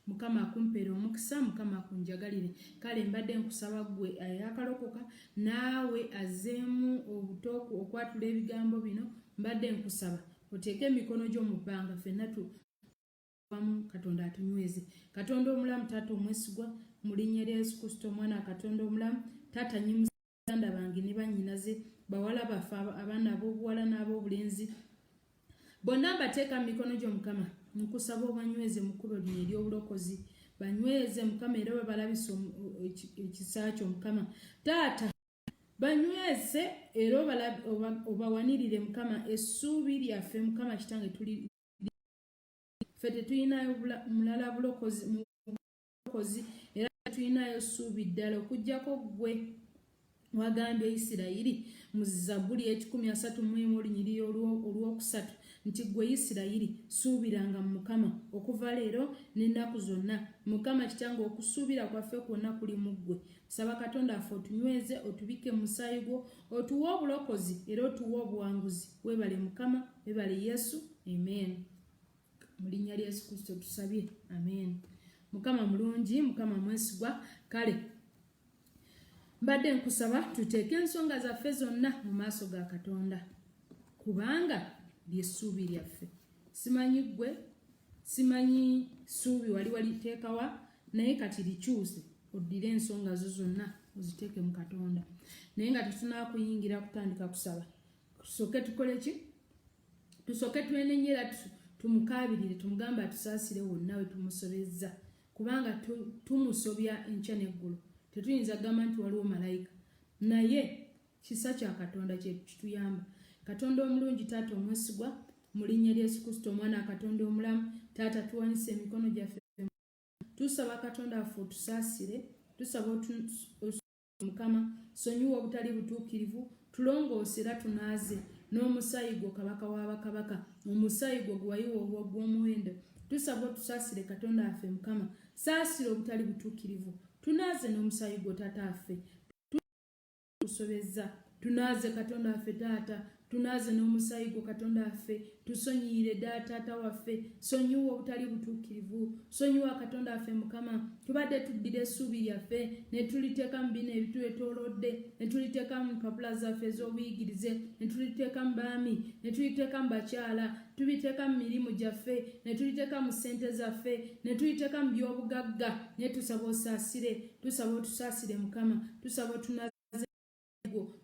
Mukama akumpeera omukisa, Mukama akunjagalire. Kale mbadde nkusaba ggwe ayakalokoka naawe azeemu obutooku okwatula ebigambo bino, mbadde nkusaba oteeke emikono gyo mu bbanga, ffenna wamu Katonda atunyweze. Katonda omulamu, Taata omwesigwa, mu linnya lya Yesu Kristo omwana Katonda omulamu, Taata nyimusa baganda bange ne bannyinaze, bawala baffe, abaana ab'obuwala n'ab'obulenzi, bonna mbateeka mu mikono gyo Mukama. Nkusaba obanyweze mu kkubo lino ery'obulokozi, banyweze Mukama era bwe balabisa ekisa kyo Mukama. Taata banyweze era obawanirire Mukama essuubi lyaffe Mukama Kitange, tuli ffe tetulinayo mulala bulokozi era tulinayo ssuubi ddala okuggyako ggwe wagambye Isirayiri mu Zabbuli 131 olunyiriri olwokusatu nti ggwe Isirayiri suubiranga mu Mukama okuva leero n'ennaku zonna. Mukama Kitange okusuubira kwaffe kwonna kuli mu ggwe. Saba Katonda affe otunyweze, otubike mu musaayi gwo, otuwe obulokozi era otuwe obuwanguzi. Weebale Mukama, weebale Yesu, amen. Mu linnya lya Yesu Kristo tusabye, amen. Mukama mulungi, Mukama mwesigwa. Kale mbadde nkusaba tuteeke ensonga zaffe zonna mu maaso ga Katonda kubanga ly'essuubi lyaffe. Simanyi ggwe, simanyi ssuubi wali waliteekawa, naye kati likyuse oddire ensonga zo zonna oziteeke mu Katonda. Naye nga tetunaakuyingira kutandika kusaba, tusooke tukole ki? Tusooke twenenyera tumukaabirire, tumugamba atusaasire wonna we tumusobezza, kubanga tumusobya enkya n'eggulu. Tetuyinza kugamba nti waliwo malayika, naye kisa kya Katonda kye kituyamba. Katonda omulungi, Taata omwesigwa, mu linnya lya Yesu Kristo omwana Katonda omulamu, Taata tuwanise emikono gyaffe. Tusaba Katonda waffe otusaasire, tusaba Mukama sonyiwa obutali butuukirivu, tulongoose era tunaaze n'omusaayi gwo Kabaka w'abakabaka, omusaayi gwo gwe wayiwa ogw'omuwendo. Tusaba otusaasire Katonda waffe Mukama, saasira obutali butuukirivu, tunaaze n'omusaayi gwo Taata waffe, tusobezza, tunaaze Katonda waffe Taata, tunaaze n'omusaayi gwo Katonda waffe, tusonyiire ddala Taata waffe, sonyiwa obutali butuukirivu, sonyiwa Katonda waffe Mukama, tubadde tuddira essuubi lyaffe ne tuliteeka mu bino ebitwetoolodde, ne tuliteeka mu mpapula zaffe ez'obuyigirize, ne tuliteeka mu baami, ne tuliteeka mu bakyala, tubiteeka mu mirimu gyaffe, ne tuliteeka mu ssente zaffe, ne tuliteeka mu by'obugagga, ne tusaba osaasire, tusaba otusaasire Mukama, tusaba otunaaze,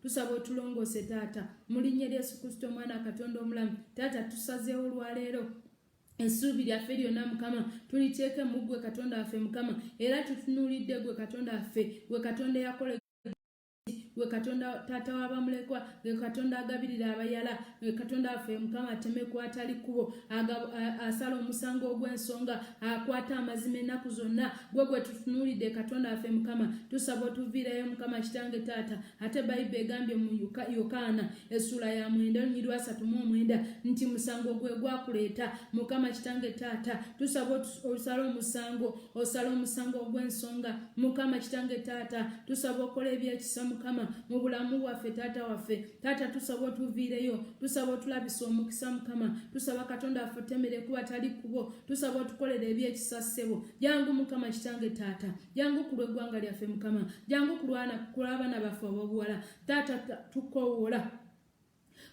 tusaba otulongoose Taata, mu linnya lya Yesu Kristo omwana Katonda omulamu. Taata tusazeewo olwaleero essuubi lyaffe lyonna Mukama tuliteeke mu ggwe Katonda waffe Mukama, era tutunuulidde ggwe Katonda waffe, gwe Katonda yakola, gwe Katonda Taata w'abamulekwa, gwe Katonda agabirira abayala, gwe Katonda waffe Mukama ateme kwatali kkubo, asala omusango ogw'ensonga, akwata amazima ennaku zonna, gwe tutunuulidde Katonda waffe Mukama. Tusaba otuviirayo Mukama Kitange Taata, ate Bayibuli egambye mu Yokaana essula ya 9:39 nti musango gwe gwakuleeta Mukama Kitange Taata. Tusaba osala omusango ogw'ensonga Mukama Kitange Taata, tusaba okola ebyekisa Mukama mu bulamu bwaffe Taata waffe. Taata tusaba otuviireyo, tusaba otulabisa omukisa Mukama, tusaba Katonda waffe otemere kuba tali kubo, tusaba otukolere ebyekisa ssebo. Jangu Mukama Kitange Taata, jangu ku lw'eggwanga lyaffe Mukama, jangu ku lw'abaana baffe ab'obuwala Taata, tukowoola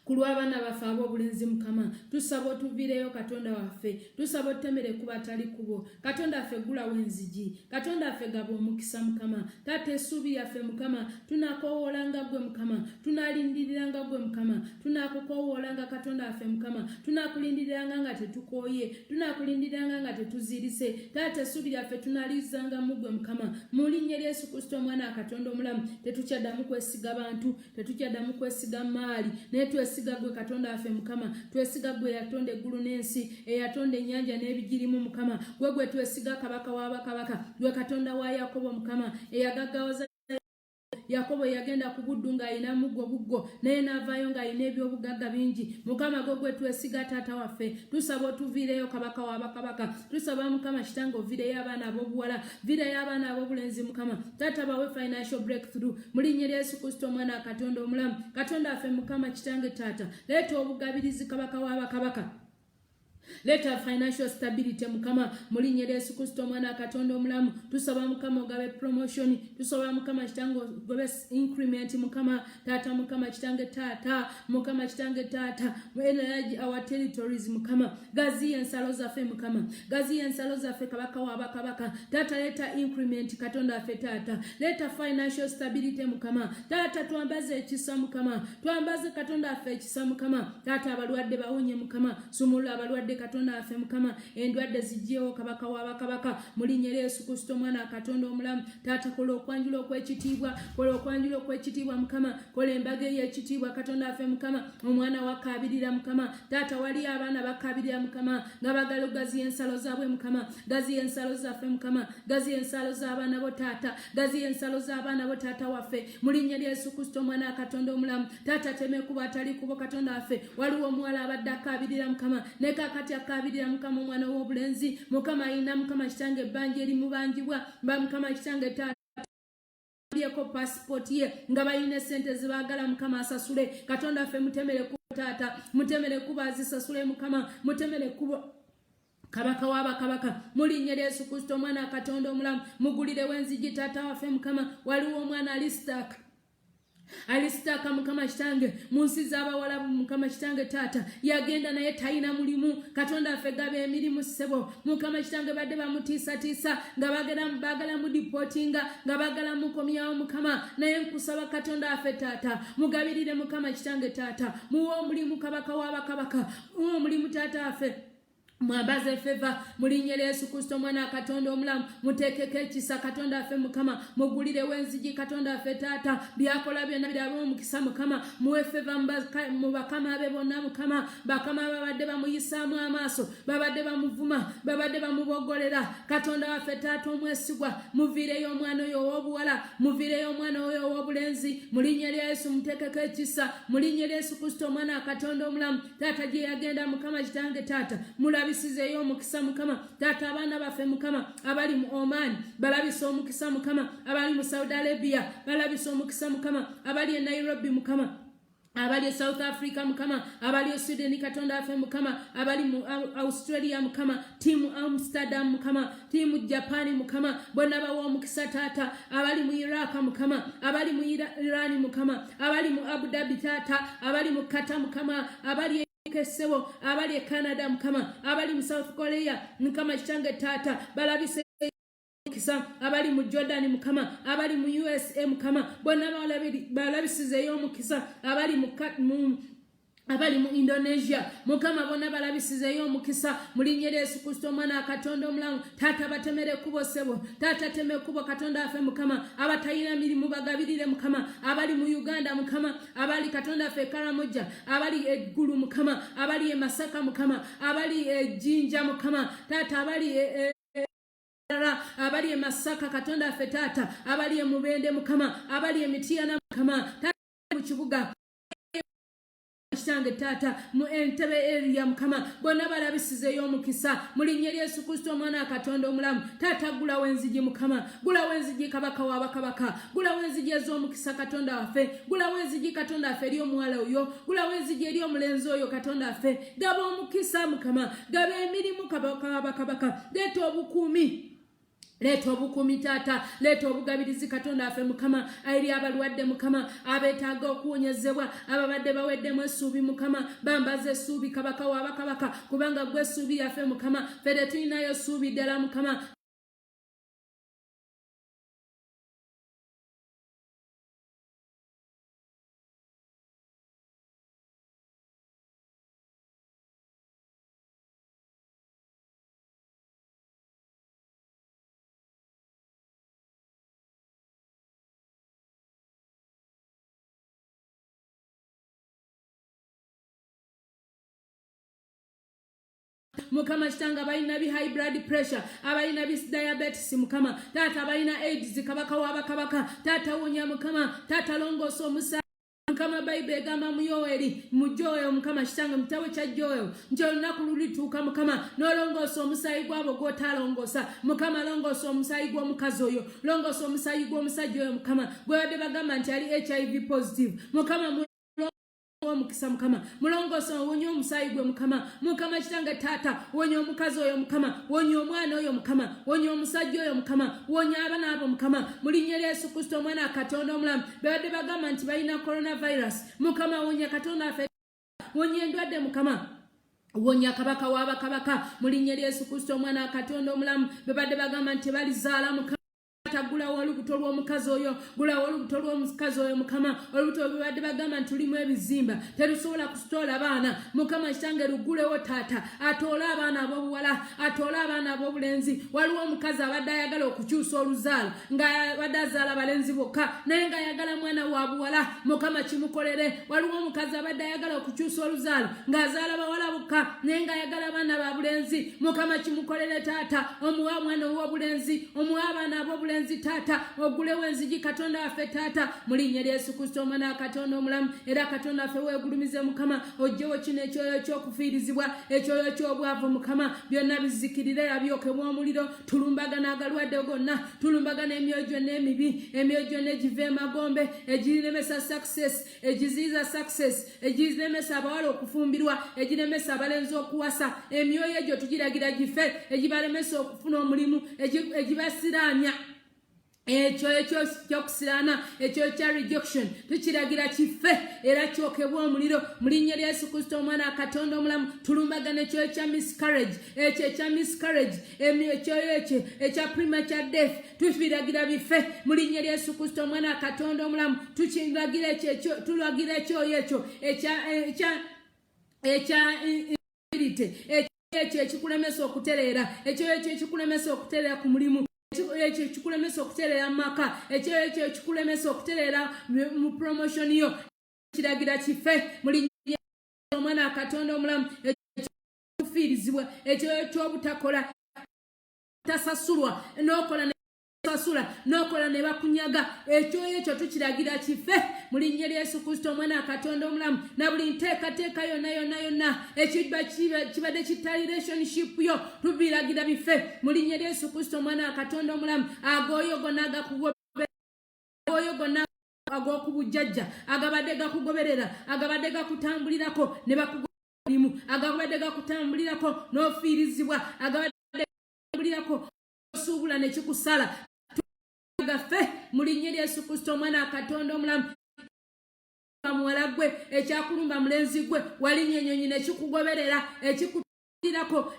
kulwa abaana baffe ab'obulenzi mukama tusaba otuviireyo katonda waffe tusaba otutemere kuba tali kubo katonda waffe gulawo enzigi katonda waffe gaba omukisa mukama taata essuubi yaffe mukama tunakowoolanga gwe mukama tunalindiriranga gwe mukama tunakukowoolanga katonda waffe mukama tunakulindiriranga nga tetukooye tunakulindiriranga nga tetuzirise taata essuubi lyaffe tunalizangamu gwe mukama mu linnya lya Yesu Kristo omwana wa Katonda omulamu tetukyaddamu kwesiga bantu tetukyaddamu kwesiga maali naye twesiga gwe katonda waffe mukama twesiga gwe yatonda eggulu n'ensi eyatonda ennyanja n'ebigirimu mukama gwe twesiga kabaka w'abakabaka gwe katonda wa Yakobo mukama eyagaggawaza Yakobo yagenda ku buddu ng'ayina buggo naye n'avaayo ng'ayina ebyobugagga bingi mukama gwe twesiga taata waffe tusaba otuviireyo kabaka w'abakabaka tusaba mukama kitange oviireyo abaana ab'obuwala viireyo abaana ab'obulenzi mukama taata bawe financial breakthrough mu linnya lya Yesu Kristo omwana wa Katonda omulamu katonda waffe mukama kitange taata leeta obugabirizi kabaka w'abakabaka Leta financial stability mukama mu linnya lya Yesu Kristo omwana wa Katonda omulamu tusaba mukama ogabe promotion tusaba mukama kitange ogabe increment mukama taata mukama kitange taata mukama kitange taata enlarge our territories mukama gazi ensalo zaffe mukama gazi ensalo zaffe kabaka w'abakabaka taata leta increment katonda waffe taata leta financial stability mukama taata twambaze ekisa mukama twambaze katonda waffe ekisa mukama taata abalwadde bawonye mukama sumulula abalwadde katonda waffe mukama endwadde zijjeewo kabaka w'abakabaka mu linnya lya Yesu Kristo omwana wa Katonda omulamu taata kola okwanjula okwekitiibwa mukama kola embaga ey'ekitiibwa katonda waffe mukama omwana wakabirira mukama taata wali abaana bakabirira mukama nga bagala gaziya ensalo zaabwe mukama gaziya ensalo zaffe mukama gaziya ensalo z'abaana bo taata gaziya ensalo z'abaana bo taata waffe mu linnya lya Yesu Kristo omwana wa Katonda omulamu taata teme kuba atali kubo katonda waffe waliwo omuwala abadde akabirira mukama ne kakati akabirira mukama omwana w'obulenzi mukama ayina mukama kitange ebbanja erimubanjibwa ba mukama kitange taata ko passport ye nga bayina sente zibagala mukama asasule katonda waffe mutemere ku taata mutemere kuba azisasule mukama mutemere kuba kabaka w'abakabaka mu linnya lya Yesu Kristo omwana wa Katonda omulamu mugulirewo enzigi taata waffe mukama waliwo omwana alisitaka mukama kitange mu nsi z'abawalabu mukama kitange taata yagenda naye talina mulimu katonda waffe gaba emirimu ssebo mukama kitange badde bamutiisatiisa nga bagala mu dipotinga nga bagala mukomyawo mukama naye nkusaba katonda waffe taata mugabirire mukama kitange taata muwe omulimu kabaka w'abakabaka muwe omulimu taata waffe mwambaze feva mu linnya lya Yesu Kristo omwana wa Katonda omulamu muteekeko ekisa katonda waffe mukama mugulirewo enzigi katonda waffe taata byakola byonna biraba omukisa mukama muwe feva mu bakama abe bonna mukama bakama babadde bamuyisaamu amaaso babadde bamuvuma babadde bamubogolera katonda waffe taata omwesigwa muviireyo omwana oyo ow'obuwala muviireyo omwana oyo ow'obulenzi mu linnya lya Yesu muteekeko ekisa mu linnya lya Yesu Kristo omwana wa Katonda omulamu taata gye yagenda mukama kitange taata balabisizeyo omukisa mukama taata abaana baffe mukama abali mu Oman balabisa omukisa mukama abali mu Saudi Arabia balabisa omukisa mukama abali e Nairobi mukama abali e South Africa mukama abali e Sweden katonda waffe mukama abali mu Australia mukama timu Amsterdam mukama timu Japan mukama bonna bawo omukisa taata abali mu Iraq mukama abali mu Iran mukama abali mu Abu Dhabi taata abali mu Qatar mukama abali kesebo abali e Canada mukama abali mu South Korea mukama kitange taata balabise kisa abali mu Jordan mukama abali mu USA mukama bonna balabisizeyo omukisa abali mu Indonesia mukama bonna balabisizeyo omukisa mu linnya lya Yesu Kristo omwana wa Katonda omulamu taata batemere kubo sebo taata teme kubo katonda waffe mukama abatayina mirimu bagabirire mukama abali mu Uganda mukama abali katonda waffe Karamoja abali eggulu mukama abali e Masaka mukama abali e Jinja mukama taata abali abali e Masaka katonda waffe taata abali e Mubende mukama abali e Mityana mukama taata mu kibuga kitange taata mu Entebbe area mukama bonna balabisizeyo omukisa mu linnya lya Yesu Kristo omwana wa Katonda omulamu taata gulawo enzigi mukama gulawo enzigi kabaka w'abakabaka gulawo enzigi ez'omukisa katonda waffe gulawo enzigi katonda waffe eri omuwala oyo gulawo enzigi eri omulenzi oyo katonda waffe gaba omukisa mukama gaba emirimu kabaka w'abakabaka leeta obukuumi Leeta obukumi taata, leeta obugabirizi Katonda affe Mukama, eri abalwadde Mukama, abeetaaga okuwonyezebwa, ababadde baweddemu essuubi Mukama, bambaze essuubi Kabaka wa bakabaka, kubanga gwe essuubi yaffe Mukama, ffe tetulinayo essuubi ddala Mukama. Mukama kitanga balina bi high blood pressure, abalina bi diabetes Mukama, taata balina AIDS Kabaka wa bakabaka, taata wonya Mukama, taata longoso musa Mukama Bible egamba mu Yoeli, mu Joel Mukama kitanga mutawe kya Joel, nti olunaku lulituuka Mukama n'olongoosa omusaayi gw'abo gw'otalongoosa Mukama, longoosa omusaayi gw'omukazi oyo, longoosa omusaayi gw'omusajja oyo Mukama gwe badde bagamba nti ali HIV positive Mukama omukisa Mukama, mulongoso wonyo omusaayi gwe Mukama, Mukama kitanga taata wonyo omukazi oyo Mukama, wonyo omwana oyo Mukama, wonyo omusajja oyo Mukama, wonyo abaana abo Mukama, mu linnya lya Yesu Kristo omwana Katonda omulamu, badde bagamba nti balina coronavirus Mukama, wonya Katonda affe, wonya endwadde Mukama, wonya Kabaka wa bakabaka, mu linnya lya Yesu Kristo omwana Katonda omulamu, badde bagamba nti balizaala Mukama, gula olubuto lw'omukazi oyo, gula olubuto lw'omukazi oyo Mukama, olubuto lw'abadde bagamba nti lulimu ebizimba, terusobola kusitoola abaana Mukama kitange lugulewo taata, atoola abaana ab'obuwala, atoola abaana ab'obulenzi. Waliwo omukazi abadde ayagala okukyusa oluzaalo nga badde azaala balenzi bokka naye nga ayagala mwana wa buwala Mukama kimukolere. Waliwo omukazi abadde ayagala okukyusa oluzaalo ng'azaala bawala bokka naye nga ayagala abaana ba bulenzi Mukama kimukolere taata, omuwa mwana ow'obulenzi, omuwa abaana ab'obulenzi taata, ogulewo enzigi Katonda waffe taata, mu linnya lya Yesu Kristo omwana Katonda omulamu, era Katonda waffe weegulumize Mukama, ojjewo kino ekyoyo ky'okufiirizibwa, ekyoyo ky'obwavu Mukama, byonna bizikirire abyokebwa omuliro, tulumbagana agalwadde gonna, tulumbagana emyoyo gyonna emibi, emyoyo gyonna egiva emagombe, egiremesa success, egiziiza success, egiremesa abawala okufumbirwa, egiremesa abalenzi okuwasa, emyoyo egyo tugiragira gife, egibalemesa okufuna omulimu, egibasiraanya ekyo ky'okusiraana, ekyo kya rejection tukiragira kife era kyokebwa omuliro mu linnya lya Yesu Kristo omwana Katonda omulamu. Tulumbagana ekyo kya miscarriage, ekyo kya miscarriage, ekyo ekya premature death tufiragira bife mu linnya lya Yesu Kristo omwana Katonda omulamu. Tukiragira ekyo, tulagira ekyo ekyo ekikulemesa okutereera, ekyo ekikulemesa okutereera ku mulimu, ekyo ekikulemesa okutereera mu maka, ekyo ekikulemesa okutereera mu promotion yo, kiragira kife mu linnya lya omwana Katonda omulamu. Ekyokufiirizibwa, ekyo eky'obutakola, tasasulwa n'okola sasula n'okola ne bakunyaga, ekyo tukiragira kife mu linnya lya Yesu Kristo omwana Katonda omulamu. Na buli nteekateeka yonna kibadde kitali relationship yo tubiragira bife mu linnya lya Yesu Kristo omwana Katonda omulamu. Agooyo gonna ag'okubujjajja, agabadde gakugoberera, agabadde gakutambulirako ne bakugoberera, agabadde gakutambulirako n'ofiirizibwa, agabadde gakutambulirako osuubula ne kikusala gafe mu linnya lya Yesu Kristo omwana Katonda omulamu. Muwala gwe, ekyakulumba mulenzi gwe, walinnya ennyonyi ne kikugoberera, ekikutambulirako,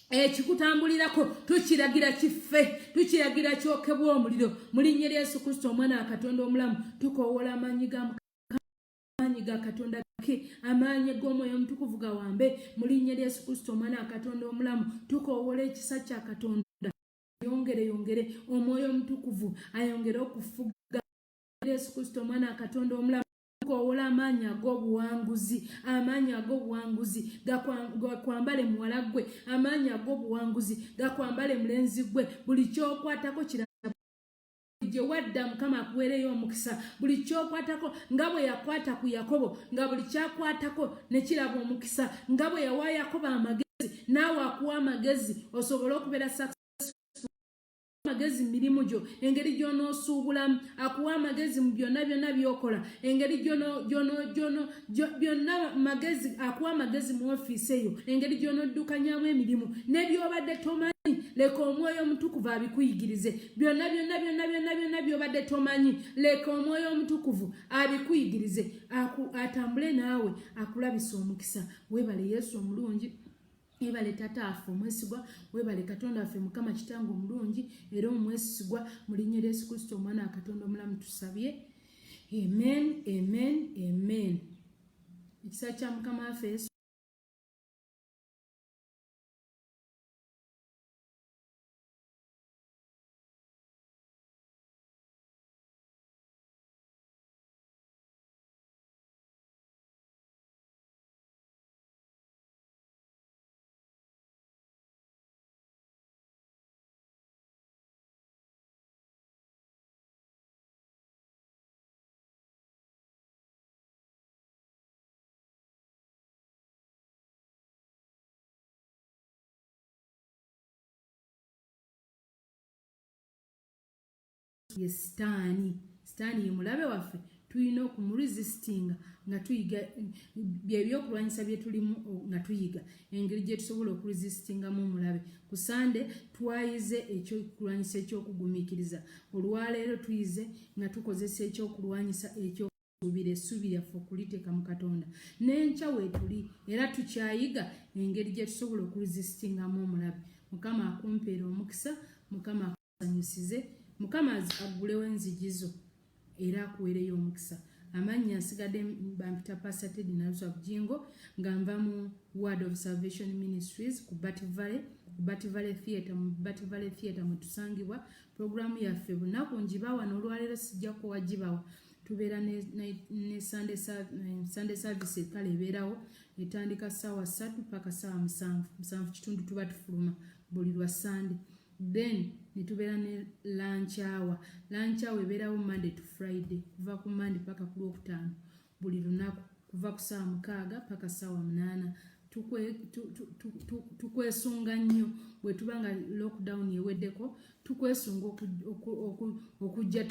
ekikutambulirako tukiragira kife, tukiragira kyokebwa omuliro mu linnya lya Yesu Kristo omwana Katonda omulamu. Tukoowola amaanyi ga Katonda ke, amaanyi g'Omwoyo Omutukuvu gawambe mu linnya lya Yesu Kristo omwana Katonda omulamu. Tukoowola ekisa kya Katonda yongere Omwoyo Omutukuvu ayongere okufuga Yesu Kristo omwana Katonda omulamu. Tukoowola amaanyi ag'obuwanguzi gakwambale muwala gwe, amaanyi ag'obuwanguzi gakwambale mulenzi gwe. Buli kyokwatako kiraba gye wadda Mukama akuweereyo omukisa, buli kyokwatako nga bwe yakwata ku Yakobo, nga buli kyakwatako ne kiraba omukisa, nga bwe yawa Yakobo amagezi naawe akuwa amagezi osobole okubeera amagezi mirimu gyo engeri gy'onoosuubulamu akuwa amagezi mu byonna byonna by'okola engeri byonna magezi akuwa amagezi mu ofiisi eyo engeri gy'onoddukanyamu emirimu n'ebyobadde tomanyi leka omwoyo omutukuvu abikuyigirize byonna by'obadde tomanyi leka omwoyo omutukuvu abikuyigirize atambule naawe akulabisa omukisa. Weebale Yesu omulungi, weebale Taata waffe omwesigwa, weebale Katonda waffe Mukama Kitange omulungi era omwesigwa mu linnya lya Yesu Kristo omwana wa Katonda omulamu tusabye. Amen, amen, amen. Ekisa kya Mukama waffe Yesu ye sitaani ye mulabe waffe tulina okumuresistinga nga tuyiga byebyokulwanyisa bye tulimu nga tuyiga engeri gye tusobola okuresistingamu omulabe. Ku Sande twayize ekyokulwanyisa ekyokugumiikiriza, olwaleero tuyize nga tukozesa ekyokulwanyisa ekyokusuubira essuubi lyaffe okuliteeka mu Katonda. N'enkya weetuli era tukyayiga engeri gye tusobola okuresistingamu omulabe. Mukama akumpeera omukisa, Mukama akusanyusize, Mukama aggulewo enzigi zo era akuweereyo omukisa. Amannya nsigadde bampita Pastor Teddy Naluswa Bujingo nga nva mu Word of Salvation Ministries ku Bati Valley Theatre. Mu Bati Valley Theatre mwe tusangibwa. Programu yaffe bunaku njibawa n'olwaleero sijja kuwagibawa. Tubeera ne Sunday service kale ebeerawo etandika ssaawa 3 paka ssaawa 7:30 tuba tufuluma buli lwa Sunday. Then nitubeera ne lunch hour ebeerawo Monday to Friday kuva ku Monday paka ku Lwokutaano buli lunaku kuva ku ssaawa 6 paka ssaawa 8. Tukwesunga nnyo bwe tuba nga lockdown eweddeko, tukwesunga okujja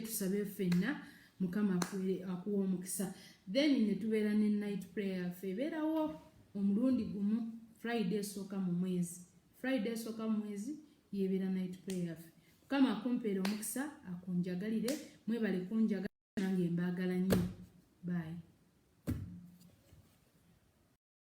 tusabe ffenna Mukama akuwa omukisa. Then ne tubeera ne night prayer yaffe ebeerawo omulundi gumu Friday esooka mu mwezi. Friday esooka mu mwezi yebeera night prayer yaffe. Mukama akumpeera omukisa, akunjagalire, mwebale kunjagala nange mbaagala nnyo. Bye.